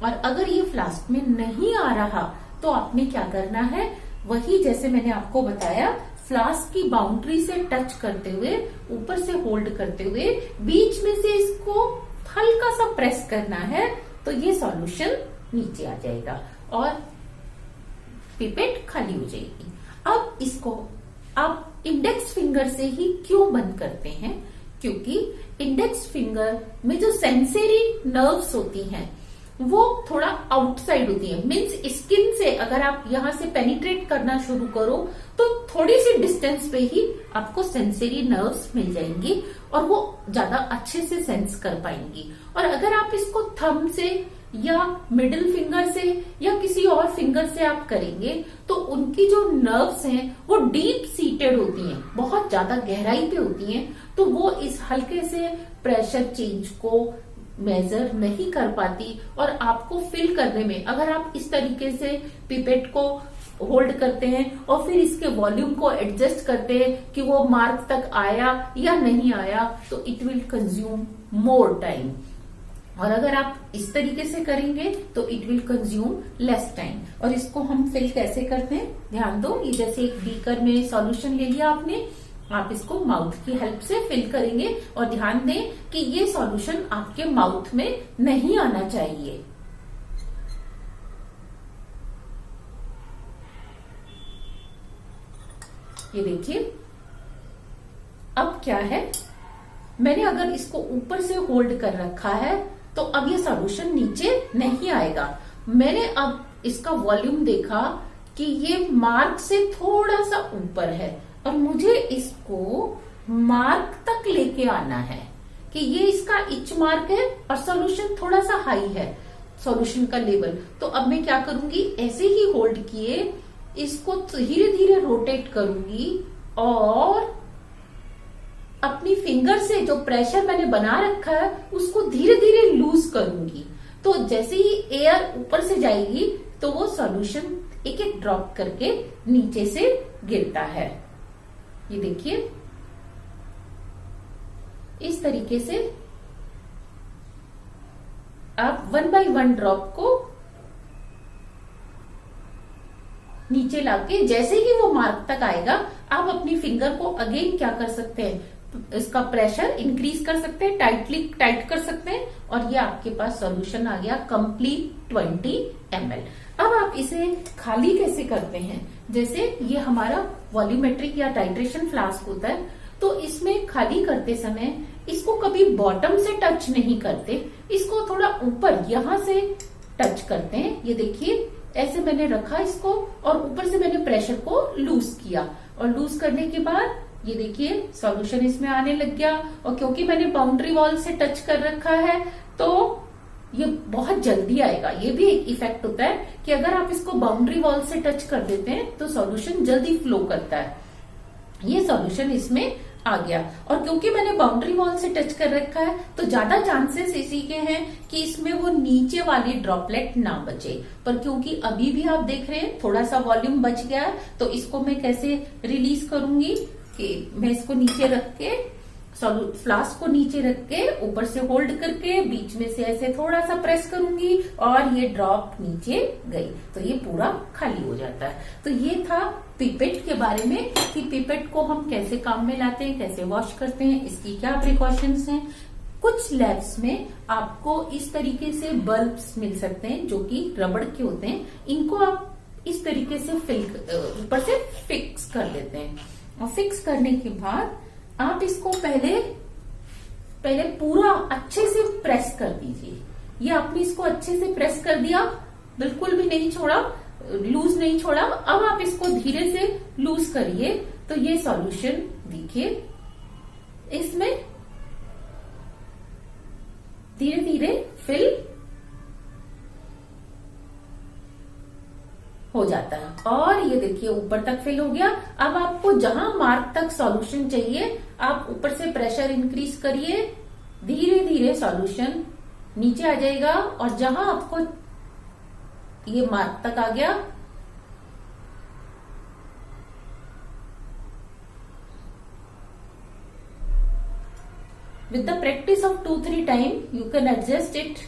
और अगर ये फ्लास्क में नहीं आ रहा तो आपने क्या करना है? वही जैसे मैंने आपको बताया, फ्लास्क की बाउंड्री से टच करते हुए, ऊपर से होल्ड करते हुए, बीच में से इसको हल्का सा प्रेस करना है तो ये सॉल्यूशन नीचे आ जाएगा और पिपेट खाली हो जाएगी। अब इसको आप इंडेक्स फिंगर से ही क्यों बंद करते हैं? क्योंकि इंडेक्स फिंगर में जो सेंसरी नर्व्स होती हैं वो थोड़ा आउटसाइड होती है, मीन्स स्किन से अगर आप यहां से पेनिट्रेट करना शुरू करो तो थोड़ी सी डिस्टेंस पे ही आपको सेंसरी नर्व्स मिल जाएंगी और वो ज्यादा अच्छे से सेंस कर पाएंगी। और अगर आप इसको थंब से या मिडिल फिंगर से या किसी और फिंगर से आप करेंगे तो उनकी जो नर्व्स हैं वो डीप सीटेड होती हैं, बहुत ज्यादा गहराई पे होती हैं, तो वो इस हल्के से प्रेशर चेंज को मेजर नहीं कर पाती। और आपको फिल करने में अगर आप इस तरीके से पिपेट को होल्ड करते हैं और फिर इसके वॉल्यूम को एडजस्ट करते हैं कि वो मार्क तक आया या नहीं आया, तो it will consume more time. और अगर आप इस तरीके से करेंगे तो it will consume less time. और इसको हम फिल कैसे करते हैं, ध्यान दो, ये जैसे एक बीकर में सॉल्यूशन ले लिया आपने, आप इसको माउथ की हेल्प से फिल करेंगे और ध्यान दें कि ये सॉल्यूशन आपके माउथ में नहीं आना चाहिए। ये देखिए अब क्या है, मैंने अगर इसको ऊपर से होल्ड कर रखा है तो अब ये सॉल्यूशन नीचे नहीं आएगा। मैंने अब इसका वॉल्यूम देखा कि ये मार्क से थोड़ा सा ऊपर है और मुझे इसको मार्क तक लेके आना है कि ये इसका इच मार्क है और सॉल्यूशन थोड़ा सा हाई है, सॉल्यूशन का लेवल। तो अब मैं क्या करूंगी, ऐसे ही होल्ड किए इसको धीरे धीरे रोटेट करूंगी और अपनी फिंगर से जो प्रेशर मैंने बना रखा है उसको धीरे धीरे लूज करूंगी। तो जैसे ही एयर ऊपर से जाएगी तो वो सॉल्यूशन एक एक ड्रॉप करके नीचे से गिरता है। ये देखिए इस तरीके से आप 1 बाय 1 ड्रॉप को नीचे लाके जैसे ही वो मार्क तक आएगा आप अपनी फिंगर को अगेन क्या कर सकते हैं, इसका प्रेशर इंक्रीज कर सकते हैं, टाइट कर सकते हैं और ये आपके पास सॉल्यूशन आ गया कंप्लीट 20 ml। अब आप इसे खाली कैसे करते हैं, जैसे ये हमारा वॉल्यूमेट्रिक या टाइट्रेशन फ्लास्क होता है तो इसमें खाली करते समय इसको कभी बॉटम से टच नहीं करते, इसको थोड़ा ऊपर यहां से टच करते हैं। ये देखिए ऐसे मैंने रखा इसको और ऊपर से मैंने प्रेशर को लूज किया और लूज करने के बाद ये देखिए सॉल्यूशन इसमें आने लग गया। और क्योंकि मैंने बाउंड्री वॉल से टच कर रखा है तो ये बहुत जल्दी आएगा। ये भी एक इफेक्ट होता है कि अगर आप इसको बाउंड्री वॉल से टच कर देते हैं तो सॉल्यूशन जल्दी फ्लो करता है। ये सॉल्यूशन इसमें आ गया और क्योंकि मैंने बाउंड्री वॉल से टच कर रखा है तो ज्यादा चांसेस इसी के हैं कि इसमें वो नीचे वाली ड्रॉपलेट ना बचे। पर क्योंकि अभी भी आप देख रहे हैं थोड़ा सा वॉल्यूम बच गया है तो इसको मैं कैसे रिलीज करूंगी कि मैं इसको नीचे रख के फ्लास्क को नीचे रख के ऊपर से होल्ड करके बीच में से ऐसे थोड़ा सा प्रेस करूंगी और ये ड्रॉप नीचे गई तो ये पूरा खाली हो जाता है। तो ये था पिपेट के बारे में कि पिपेट को हम कैसे काम में लाते हैं, कैसे वॉश करते हैं, इसकी क्या प्रिकॉशंस हैं। कुछ लैब्स में आपको इस तरीके से बल्ब्स मिल सकते हैं जो कि रबड़ के होते हैं, इनको आप इस तरीके से ऊपर से फिक्स कर देते हैं और फिक्स करने के बाद आप इसको पहले पूरा अच्छे से प्रेस कर दीजिए। ये आपने इसको अच्छे से प्रेस कर दिया, बिल्कुल भी नहीं छोड़ा, लूज नहीं छोड़ा। अब आप इसको धीरे से लूज करिए तो ये सॉल्यूशन देखिए इसमें धीरे धीरे फिल हो जाता है और ये देखिए ऊपर तक फिल हो गया। अब आपको जहां मार्क तक सॉल्यूशन चाहिए आप ऊपर से प्रेशर इंक्रीज करिए, धीरे धीरे सॉल्यूशन नीचे आ जाएगा और जहां आपको ये मार्क तक आ गया with the practice of 2-3 times you can adjust it।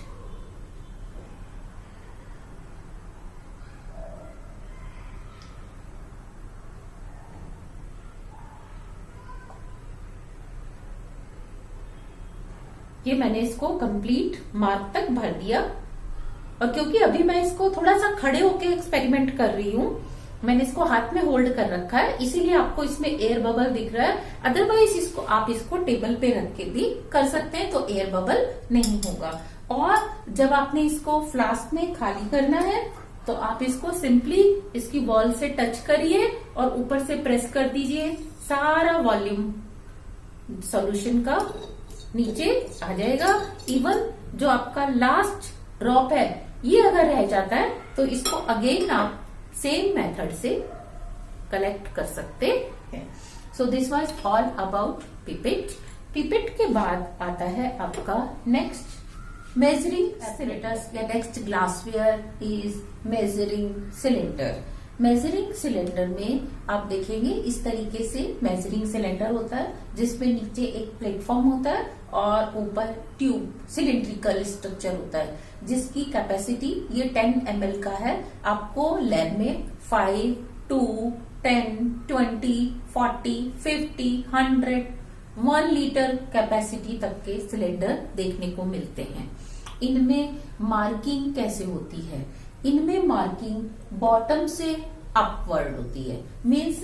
ये मैंने इसको कंप्लीट मार्क तक भर दिया और क्योंकि अभी मैं इसको थोड़ा सा खड़े होके एक्सपेरिमेंट कर रही हूं मैंने इसको हाथ में होल्ड कर रखा है, इसीलिए आपको इसमें एयर बबल दिख रहा है। अदरवाइज इसको आप इसको टेबल पे रख के भी कर सकते हैं तो एयर बबल नहीं होगा। और जब आपने इसको फ्लास्क में खाली करना है तो आप इसको सिंपली इसकी वॉल से टच करिए और ऊपर से प्रेस कर दीजिए, सारा वॉल्यूम सॉल्यूशन का नीचे आ जाएगा। इवन जो आपका लास्ट ड्रॉप है ये अगर रह जाता है तो इसको अगेन आप सेम मेथड से कलेक्ट कर सकते हैं। So this was all about pipette. Pipette के बाद आता है आपका नेक्स्ट मेजरिंग एपरेटस या next glassware is measuring cylinder. Measuring cylinder में आप देखेंगे इस तरीके से मेजरिंग सिलेंडर होता है जिसमें नीचे एक प्लेटफॉर्म होता है और ऊपर ट्यूब सिलिंड्रिकल स्ट्रक्चर होता है जिसकी कैपेसिटी ये 10 ml का है। आपको लैब में 5, 2, 10, 20, 40, 50, 100, 1 लीटर कैपेसिटी तक के सिलेंडर देखने को मिलते हैं। इनमें मार्किंग कैसे होती है? इनमें मार्किंग बॉटम से अपवर्ड होती है। मीन्स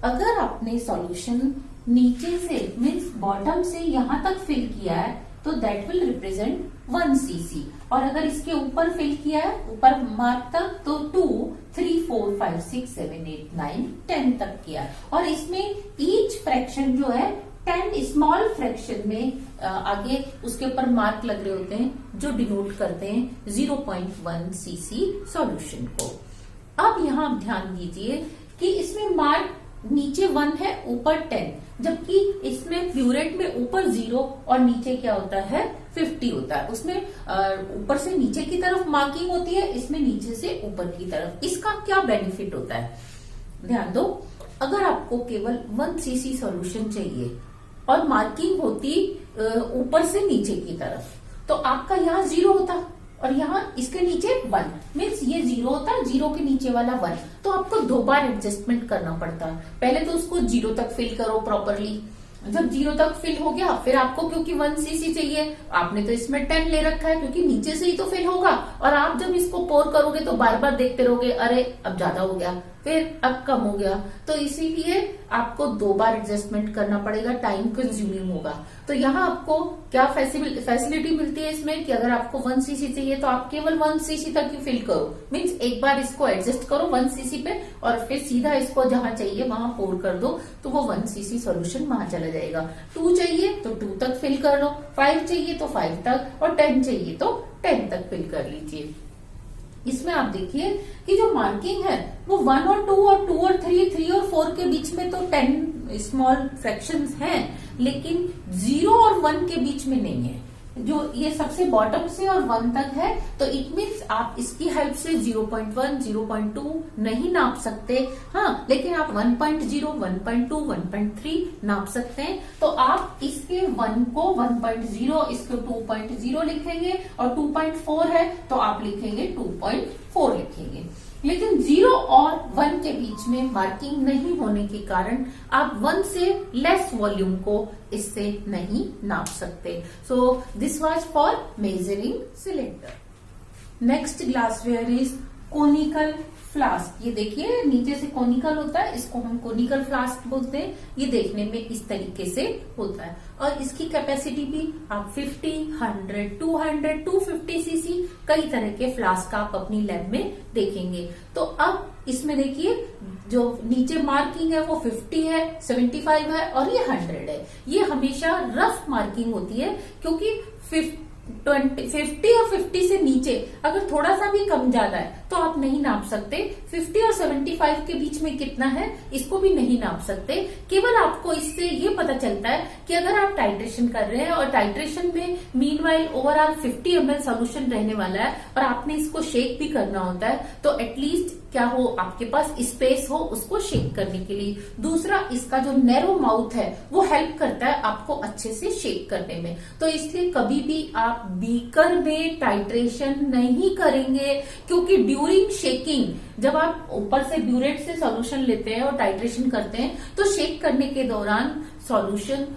अगर आपने सॉल्यूशन नीचे से मीन्स बॉटम से यहां तक फिल किया है तो दैट विल रिप्रेजेंट 1 cc, और अगर इसके ऊपर फिल किया है ऊपर मार्क तक तो 2, 3, 4, 5, 6, 7, 8, 9, 10 तक किया। और इसमें ईच फ्रैक्शन जो है 10 स्मॉल फ्रैक्शन में आगे उसके ऊपर मार्क लग रहे होते हैं जो डिनोट करते हैं 0.1 cc सॉल्यूशन को। अब यहाँ आप ध्यान दीजिए कि इसमें मार्क नीचे 1 है ऊपर 10, जबकि इसमें प्यूरेट में ऊपर 0 और नीचे क्या होता है 50 होता है। उसमें ऊपर से नीचे की तरफ मार्किंग होती है, इसमें नीचे से ऊपर की तरफ। इसका क्या बेनिफिट होता है ध्यान दो। अगर आपको केवल 1 cc सॉल्यूशन चाहिए और मार्किंग होती ऊपर से नीचे की तरफ तो आपका यहाँ 0 होता और यहाँ इसके नीचे 1, मीन्स ये 0 होता है, 0 के नीचे वाला 1, तो आपको 2 बार एडजस्टमेंट करना पड़ता है। पहले तो उसको 0 तक फिल करो प्रॉपरली, जब 0 तक फिल हो गया फिर आपको क्योंकि 1 cc चाहिए आपने तो इसमें 10 ले रखा है क्योंकि नीचे से ही तो फिल होगा, और आप जब इसको पोर करोगे तो बार बार देखते रहोगे अरे अब ज्यादा हो गया फिर अब कम हो गया, तो इसीलिए आपको 2 बार एडजस्टमेंट करना पड़ेगा, टाइम कंज्यूमिंग होगा। तो यहाँ आपको क्या फैसिलिटी मिलती है इसमें कि अगर आपको 1 cc चाहिए तो आप केवल 1 cc तक ही फिल करो, मीन्स एक बार इसको एडजस्ट करो 1 cc पे और फिर सीधा इसको जहां चाहिए वहां पोर कर दो तो वो 1 cc सॉल्यूशन वहां चला जाएगा। 2 चाहिए तो 2 तक फिल कर लो, 5 चाहिए तो 5 तक और 10 चाहिए तो 10 तक फिल कर लीजिए। इसमें आप देखिए कि जो मार्किंग है वो 1 और 2 और 2 और 3 और 4 के बीच में तो 10 स्मॉल फ्रैक्शंस हैं, लेकिन 0 और 1 के बीच में नहीं है। जो ये सबसे बॉटम से और 1 तक है तो इट मीन्स आप इसकी हेल्प से 0.1, 0.2 नहीं नाप सकते, हाँ, लेकिन आप 1.0, 1.2, 1.3 नाप सकते हैं। तो आप इसके 1 को 1.0, इसको 2.0 लिखेंगे और 2.4 है तो आप लिखेंगे 2.4 लिखेंगे। लेकिन 0 और 1 के बीच में मार्किंग नहीं होने के कारण आप 1 से लेस वॉल्यूम को इससे नहीं नाप सकते। सो this was for measuring cylinder. Next glassware is conical flask. ये देखिए नीचे से कोनिकल होता है, इसको हम कोनिकल फ्लास्क बोलते हैं। ये देखने में इस तरीके से होता है और इसकी कैपेसिटी भी आप 50, 100, 200, 250 cc कई तरह के फ्लास्क आप अपनी लैब में देखेंगे। तो अब इसमें देखिए जो नीचे मार्किंग है वो 50 है, 75 है और ये 100 है। ये हमेशा रफ मार्किंग होती है क्योंकि 50 और 50 से नीचे अगर थोड़ा सा भी कम ज्यादा है तो आप नहीं नाप सकते। 50 और 75 के बीच में कितना है इसको भी नहीं नाप सकते। केवल आपको इससे ये पता चलता है कि अगर आप टाइट्रेशन कर रहे हैं और टाइट्रेशन में मीनवाइल ओवरऑल 50 ml सॉल्यूशन रहने वाला है और आपने इसको शेक भी करना होता है तो एटलीस्ट क्या हो आपके पास स्पेस हो उसको शेक करने के लिए। दूसरा इसका जो नैरो माउथ है वो हेल्प करता है आपको अच्छे से शेक करने में। तो इसलिए कभी भी आप बीकर में टाइट्रेशन नहीं करेंगे क्योंकि ड्यूरिंग शेकिंग जब आप ऊपर से ब्यूरेट से सॉल्यूशन लेते हैं और टाइट्रेशन करते हैं तो शेक करने के दौरान सॉल्यूशन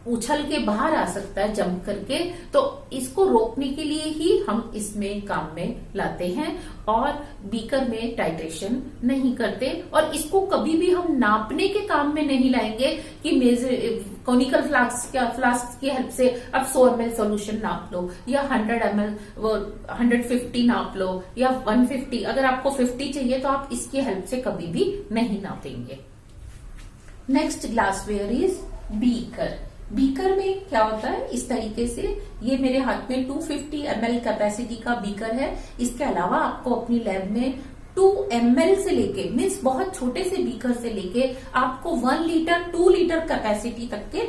उछल के बाहर आ सकता है जंप करके, तो इसको रोकने के लिए ही हम इसमें काम में लाते हैं और बीकर में टाइट्रेशन नहीं करते। और इसको कभी भी हम नापने के काम में नहीं लाएंगे कि कॉनिकल फ्लास्क की हेल्प से अब 100 ml सोल्यूशन नाप लो या 100 ml 150 नाप लो या 150। अगर आपको 50 चाहिए तो आप इसकी हेल्प से कभी भी नहीं नापेंगे। Next glassware is beaker. Beaker में क्या होता है, इस तरीके से ये मेरे हाथ में 250 ml कैपेसिटी का बीकर है। इसके अलावा आपको अपनी लैब में 2 ml से लेके मीन्स बहुत छोटे से बीकर से लेके आपको 1 लीटर 2 लीटर कैपेसिटी तक के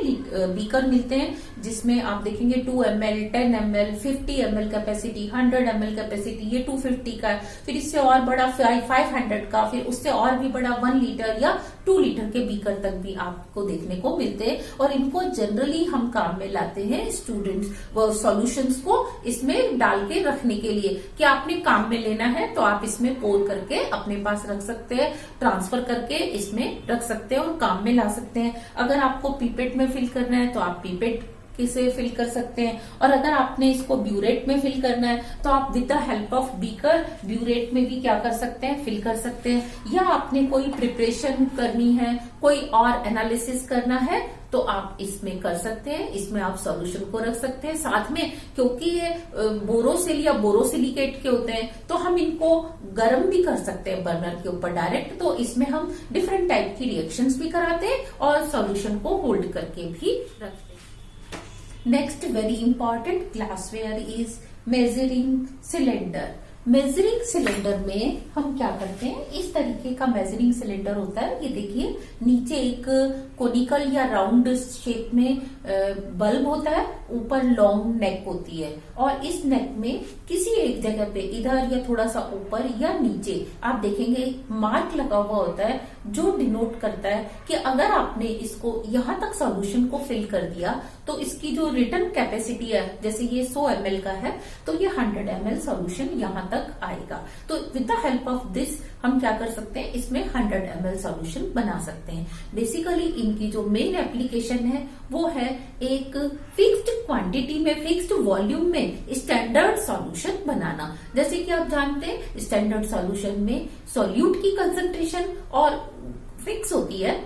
बीकर मिलते हैं, जिसमें आप देखेंगे 2 ml 10 ml 50 ml capacity, 100 ml capacity, ये 250 का है, फिर इससे और बड़ा 500 का, फिर उससे और भी बड़ा 1 लीटर या 2 लीटर के बीकर तक भी आपको देखने को मिलते हैं। और इनको जनरली हम काम में लाते हैं स्टूडेंट्स वो सॉल्यूशंस को इसमें डाल के रखने के लिए कि आपने काम में लेना है तो आप इसमें पोर करके अपने पास रख सकते हैं, ट्रांसफर करके इसमें रख सकते हैं और काम में ला सकते हैं। अगर आपको पीपेट में फिल करना है तो आप पीपेट किसे फिल कर सकते हैं, और अगर आपने इसको ब्यूरेट में फिल करना है तो आप with the help of beaker burette में भी क्या कर सकते हैं, फिल कर सकते हैं। या आपने कोई प्रिपरेशन करनी है, कोई और एनालिसिस करना है तो आप इसमें कर सकते हैं। इसमें आप सॉल्यूशन को रख सकते हैं साथ में, क्योंकि ये बोरोसिल या बोरोसिलिकेट के होते हैं तो हम इनको गर्म भी कर सकते हैं बर्नर के ऊपर डायरेक्ट। तो इसमें हम डिफरेंट टाइप की रिएक्शंस भी कराते हैं और सॉल्यूशन को होल्ड करके भी रखते हैं। Next very important glassware is measuring cylinder. Measuring cylinder में हम क्या करते हैं, इस तरीके का मेजरिंग सिलेंडर होता है। ये देखिए नीचे एक कोनिकल या राउंड शेप में बल्ब होता है, ऊपर लॉन्ग नेक होती है और इस नेक में किसी एक जगह पे इधर या थोड़ा सा ऊपर या नीचे आप देखेंगे मार्क लगा हुआ होता है जो डिनोट करता है कि अगर आपने इसको यहां तक सॉल्यूशन को फिल कर दिया तो इसकी जो रिटर्न कैपेसिटी है, जैसे ये 100 ml का है तो ये 100 ml सॉल्यूशन यहां तक आएगा। तो with the help of this हम क्या कर सकते हैं, इसमें 100 ml सॉल्यूशन बना सकते हैं। बेसिकली इनकी जो मेन एप्लीकेशन है वो है एक फिक्स्ड क्वांटिटी में, फिक्स्ड वॉल्यूम में स्टैंडर्ड सॉल्यूशन बनाना। जैसे कि आप जानते हैं स्टैंडर्ड सॉल्यूशन में सॉल्यूट की कंसंट्रेशन और फिक्स होती है,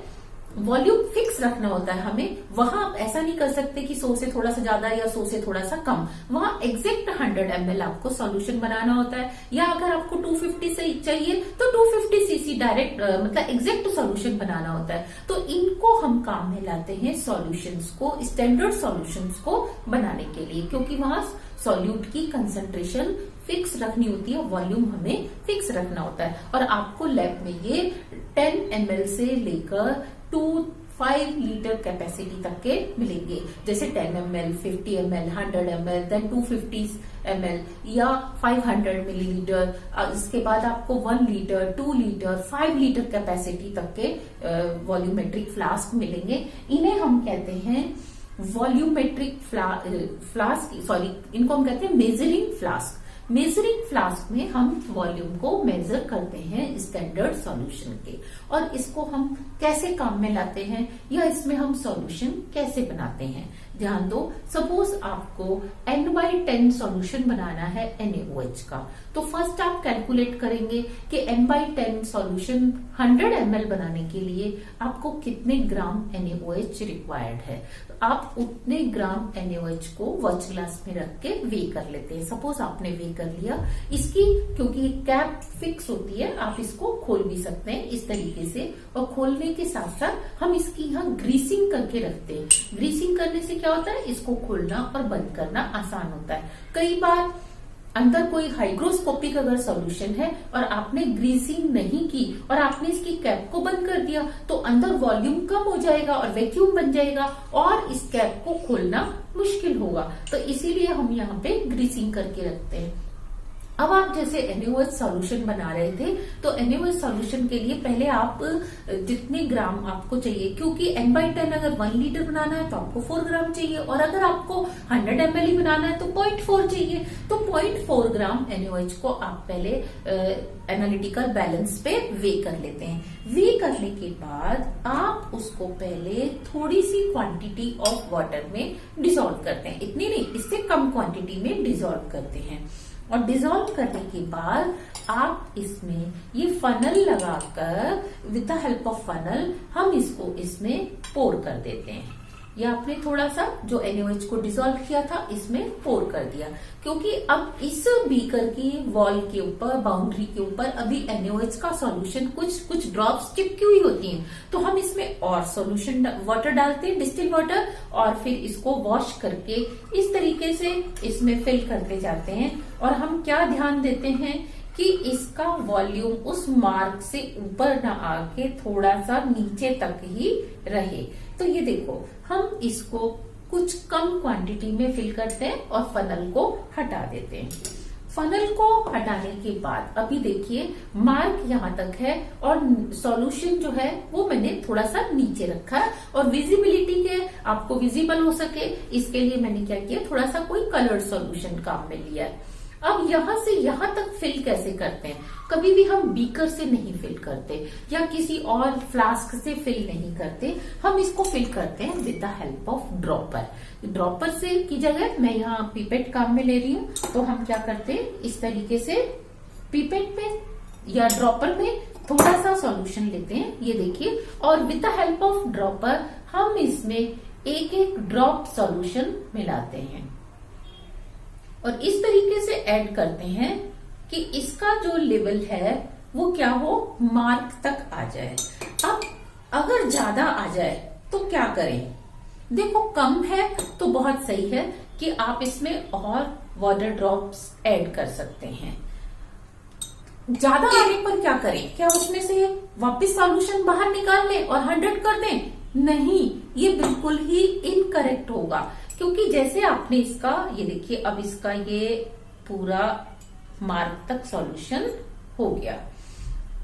वॉल्यूम फिक्स रखना होता है हमें। वहां आप ऐसा नहीं कर सकते कि 100 से थोड़ा सा ज्यादा या 100 से थोड़ा सा कम, वहां एग्जैक्ट 100 ml आपको सॉल्यूशन बनाना होता है। या अगर आपको 250 से चाहिए तो 250 cc डायरेक्ट मतलब एग्जैक्ट सॉल्यूशन बनाना होता है। तो इनको हम काम में लाते हैं सॉल्यूशंस को, स्टैंडर्ड सॉल्यूशंस को बनाने के लिए, क्योंकि वहां सॉल्यूट की कंसंट्रेशन फिक्स रखनी होती है, वॉल्यूम हमें फिक्स रखना होता है। और आपको लैब में ये 10 ml से लेकर 5 लीटर कैपेसिटी तक के मिलेंगे। जैसे 10 ml 50 ml 100 ml then 250 ml या 500 मिलीलीटर। इसके बाद आपको 1 लीटर 2 लीटर 5 लीटर कैपेसिटी तक के वॉल्यूमेट्रिक फ्लास्क मिलेंगे। इन्हें हम कहते हैं वॉल्यूमेट्रिक फ्लास्क, सॉरी इनको हम कहते हैं मेजरिंग फ्लास्क। मेजरिंग फ्लास्क में हम वॉल्यूम को मेजर करते हैं स्टैंडर्ड सॉल्यूशन के, और इसको हम कैसे काम में लाते हैं या इसमें हम सॉल्यूशन कैसे बनाते हैं ध्यान दो। सपोज आपको n/10 सॉल्यूशन बनाना है NaOH का, तो फर्स्ट आप कैलकुलेट करेंगे कि n/10 सॉल्यूशन 100 ml बनाने के लिए आपको कितने ग्राम NaOH रिक्वायर्ड है। आप उतने ग्राम NaOH को वॉच ग्लास में रख के वे कर लेते हैं। सपोज आपने वे कर लिया, इसकी क्योंकि कैप फिक्स होती है आप इसको खोल भी सकते हैं इस तरीके से, और खोलने के साथ साथ हम इसकी यहाँ ग्रीसिंग करके रखते हैं। ग्रीसिंग करने से क्या होता है, इसको खोलना और बंद करना आसान होता है। कई बार अंदर कोई हाइग्रोस्कोपिक अगर सॉल्यूशन है और आपने ग्रीसिंग नहीं की और आपने इसकी कैप को बंद कर दिया तो अंदर वॉल्यूम कम हो जाएगा और वैक्यूम बन जाएगा और इस कैप को खोलना मुश्किल होगा। तो इसीलिए हम यहाँ पे ग्रीसिंग करके रखते हैं। अब आप जैसे NaOH सॉल्यूशन बना रहे थे, तो NaOH सॉल्यूशन के लिए पहले आप जितने ग्राम आपको चाहिए, क्योंकि n/10 अगर 1 लीटर बनाना है तो आपको 4 ग्राम चाहिए, और अगर आपको 100 ml ही बनाना है तो 0.4 चाहिए। तो 0.4 ग्राम NaOH को आप पहले एनालिटिकल बैलेंस पे वे कर लेते हैं। वे करने के बाद आप उसको पहले थोड़ी सी क्वांटिटी ऑफ वाटर में डिसॉल्व करते हैं, इतनी नहीं, इससे कम क्वांटिटी में डिसॉल्व करते हैं। और डिसॉल्व करने के बाद आप इसमें ये फनल लगाकर with the help of funnel हम इसको इसमें पोर कर देते हैं। ये आपने थोड़ा सा जो NaOH को डिसॉल्व किया था इसमें पोर कर दिया, क्योंकि अब इस बीकर की वॉल के ऊपर, बाउंड्री के ऊपर अभी NaOH का सॉल्यूशन कुछ ड्रॉप्स चिपकी हुई होती हैं, तो हम इसमें और सॉल्यूशन वाटर डालते हैं, डिस्टिल वाटर, और फिर इसको वॉश करके इस तरीके से इसमें फिल करते जाते हैं। और हम क्या ध्यान देते हैं कि इसका वॉल्यूम उस मार्क से ऊपर ना आके थोड़ा सा नीचे तक ही रहे। तो ये देखो, हम इसको कुछ कम क्वांटिटी में फिल करते हैं और फनल को हटा देते हैं। फनल को हटाने के बाद अभी देखिए मार्क यहाँ तक है और सॉल्यूशन जो है वो मैंने थोड़ा सा नीचे रखा है, और विजिबिलिटी के आपको विजिबल हो सके इसके लिए मैंने क्या किया, थोड़ा सा कोई कलर्ड सॉल्यूशन काम में लिया है। अब यहां से यहां तक फिल कैसे करते हैं, कभी भी हम बीकर से नहीं फिल करते या किसी और फ्लास्क से फिल नहीं करते, हम इसको फिल करते हैं with the help of dropper. Dropper से की जगह मैं यहाँ पिपेट काम में ले रही हूँ, तो हम क्या करते हैं, इस तरीके से पिपेट में या ड्रॉपर में थोड़ा सा सॉल्यूशन लेते हैं, ये देखिए, और with the help of dropper हम इसमें एक एक ड्रॉप सॉल्यूशन मिलाते हैं और इस तरीके से ऐड करते हैं कि इसका जो लेवल है वो क्या हो, मार्क तक आ जाए। अब अगर ज्यादा आ जाए तो क्या करें, देखो कम है तो बहुत सही है कि आप इसमें और वाटर ड्रॉप्स ऐड कर सकते हैं। ज्यादा आने पर क्या करें, क्या उसमें से वापस सॉल्यूशन बाहर निकाल लें और 100 कर दें? नहीं, ये बिल्कुल ही इनकरेक्ट होगा, क्योंकि जैसे आपने इसका, ये देखिए अब इसका ये पूरा मार्क तक सॉल्यूशन हो गया।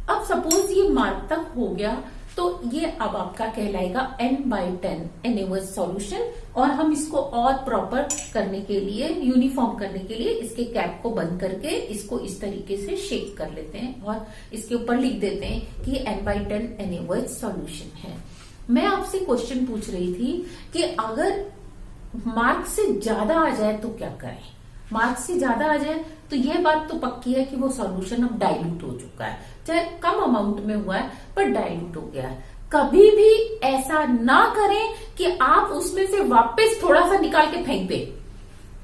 अब सपोज ये मार्क तक हो गया तो ये अब आपका कहलाएगा n/10 NaOH सॉल्यूशन, और हम इसको और प्रॉपर करने के लिए, यूनिफॉर्म करने के लिए इसके कैप को बंद करके इसको इस तरीके से शेक कर लेते हैं और इसके ऊपर लिख देते हैं कि n/10 NaOH सॉल्यूशन है। मैं आपसे क्वेश्चन पूछ रही थी कि अगर मार्क से ज्यादा आ जाए तो क्या करें। मार्क से ज्यादा आ जाए तो यह बात तो पक्की है कि वो सॉल्यूशन अब डाइल्यूट हो चुका है, चाहे कम अमाउंट में हुआ है पर डाइल्यूट हो गया है। कभी भी ऐसा ना करें कि आप उसमें से वापस थोड़ा सा निकाल के फेंक दें।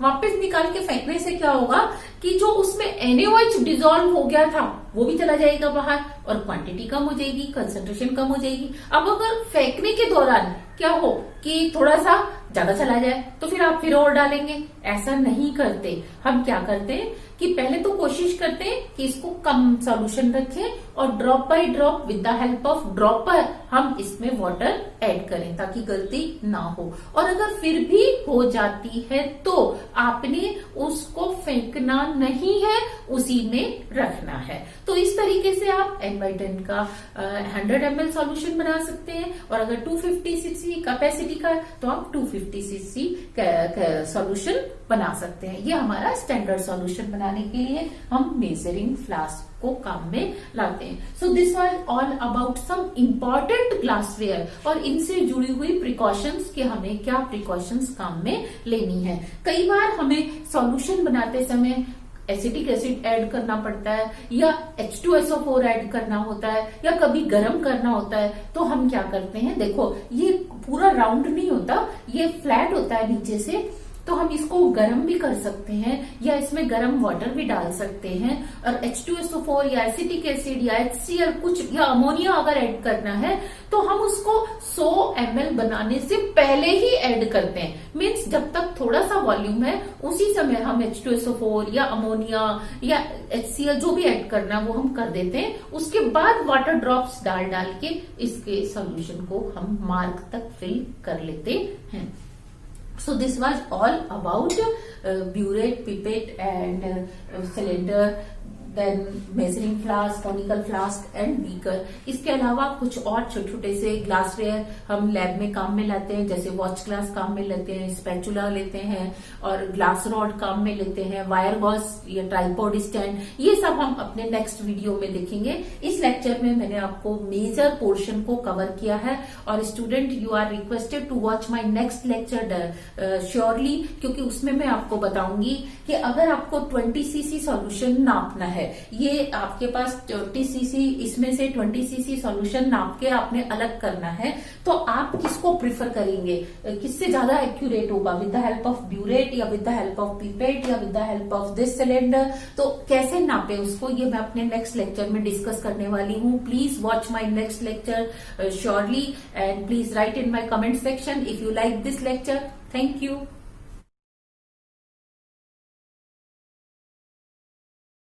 वापस निकाल के फेंकने से क्या होगा कि जो उसमें NaOH डिसॉल्व हो गया था वो भी चला जाएगा बाहर और क्वांटिटी कम हो जाएगी, कंसंट्रेशन कम हो जाएगी। अब अगर फेंकने के दौरान क्या हो कि थोड़ा सा ज्यादा चला जाए तो फिर आप फिर और डालेंगे, ऐसा नहीं करते। हम क्या करते हैं कि पहले तो कोशिश करते हैं कि इसको कम सॉल्यूशन रखें और drop by drop with the help of dropper हम इसमें वाटर ऐड करें ताकि गलती ना हो। और अगर फिर भी हो जाती है तो आपने उसको फेंकना नहीं है, उसी में रखना है। तो इस तरीके से आप n/10 का 100 ml सॉल्यूशन बना सकते हैं, और अगर 250 cc कैपेसिटी का तो आप 250 cc सॉल्यूशन बना सकते हैं। ये हमारा स्टैंडर्ड सॉल्यूशन बनाने के लिए हम मेजरिंग फ्लास्क को काम में लाते हैं। So this was all about some important glassware और इनसे जुड़ी हुई प्रिकॉशंस कि हमें क्या प्रिकॉशंस काम में लेनी है। कई बार हमें सॉल्यूशन बनाते समय एसिटिक एसिड ऐड करना पड़ता है या H2SO4 ऐड करना होता है या कभी गर्म करना होता है, तो हम क्या करते हैं, देखो ये पूरा राउंड नहीं होता, ये फ्लैट होता है नीचे से, तो हम इसको गर्म भी कर सकते हैं या इसमें गर्म वाटर भी डाल सकते हैं। और H2SO4 या एसिटिक एसिड या HCl कुछ या अमोनिया अगर ऐड करना है तो हम उसको 100 ml बनाने से पहले ही ऐड करते हैं। मीन्स जब तक थोड़ा सा वॉल्यूम है उसी समय हम H2SO4 या अमोनिया या HCl जो भी ऐड करना है वो हम कर देते हैं। उसके बाद वाटर ड्रॉप्स डाल के इसके सॉल्यूशन को हम मार्क तक फिल कर लेते हैं। So this was all about burette, pipette and cylinder, then measuring flask, conical flask and beaker. इसके अलावा कुछ और छोटे छोटे से ग्लासवेयर हम लैब में काम में लाते हैं, जैसे वॉच ग्लास काम में लेते हैं, स्पैचुला लेते हैं और ग्लास रॉड काम में लेते हैं, वायर गॉस या ट्राइपॉड स्टैंड, ये सब हम अपने नेक्स्ट वीडियो में देखेंगे। इस लेक्चर में मैंने आपको मेजर पोर्शन को कवर किया है और student you are requested to watch my next lecture surely, क्योंकि उसमें मैं आपको बताऊंगी कि अगर आपको 20 cc सॉल्यूशन नापना है, ये आपके पास 20 cc, इसमें से 20 cc सॉल्यूशन नाप के आपने अलग करना है, तो आप किसको प्रिफर करेंगे, किससे ज्यादा एक्यूरेट होगा, with the help of burette या with the help of pipette या with the help of this cylinder, तो कैसे नापे उसको, ये मैं अपने नेक्स्ट लेक्चर में डिस्कस करने वाली हूँ। Please watch my next lecture surely and please right in my comment section if you like this lecture. Thank you.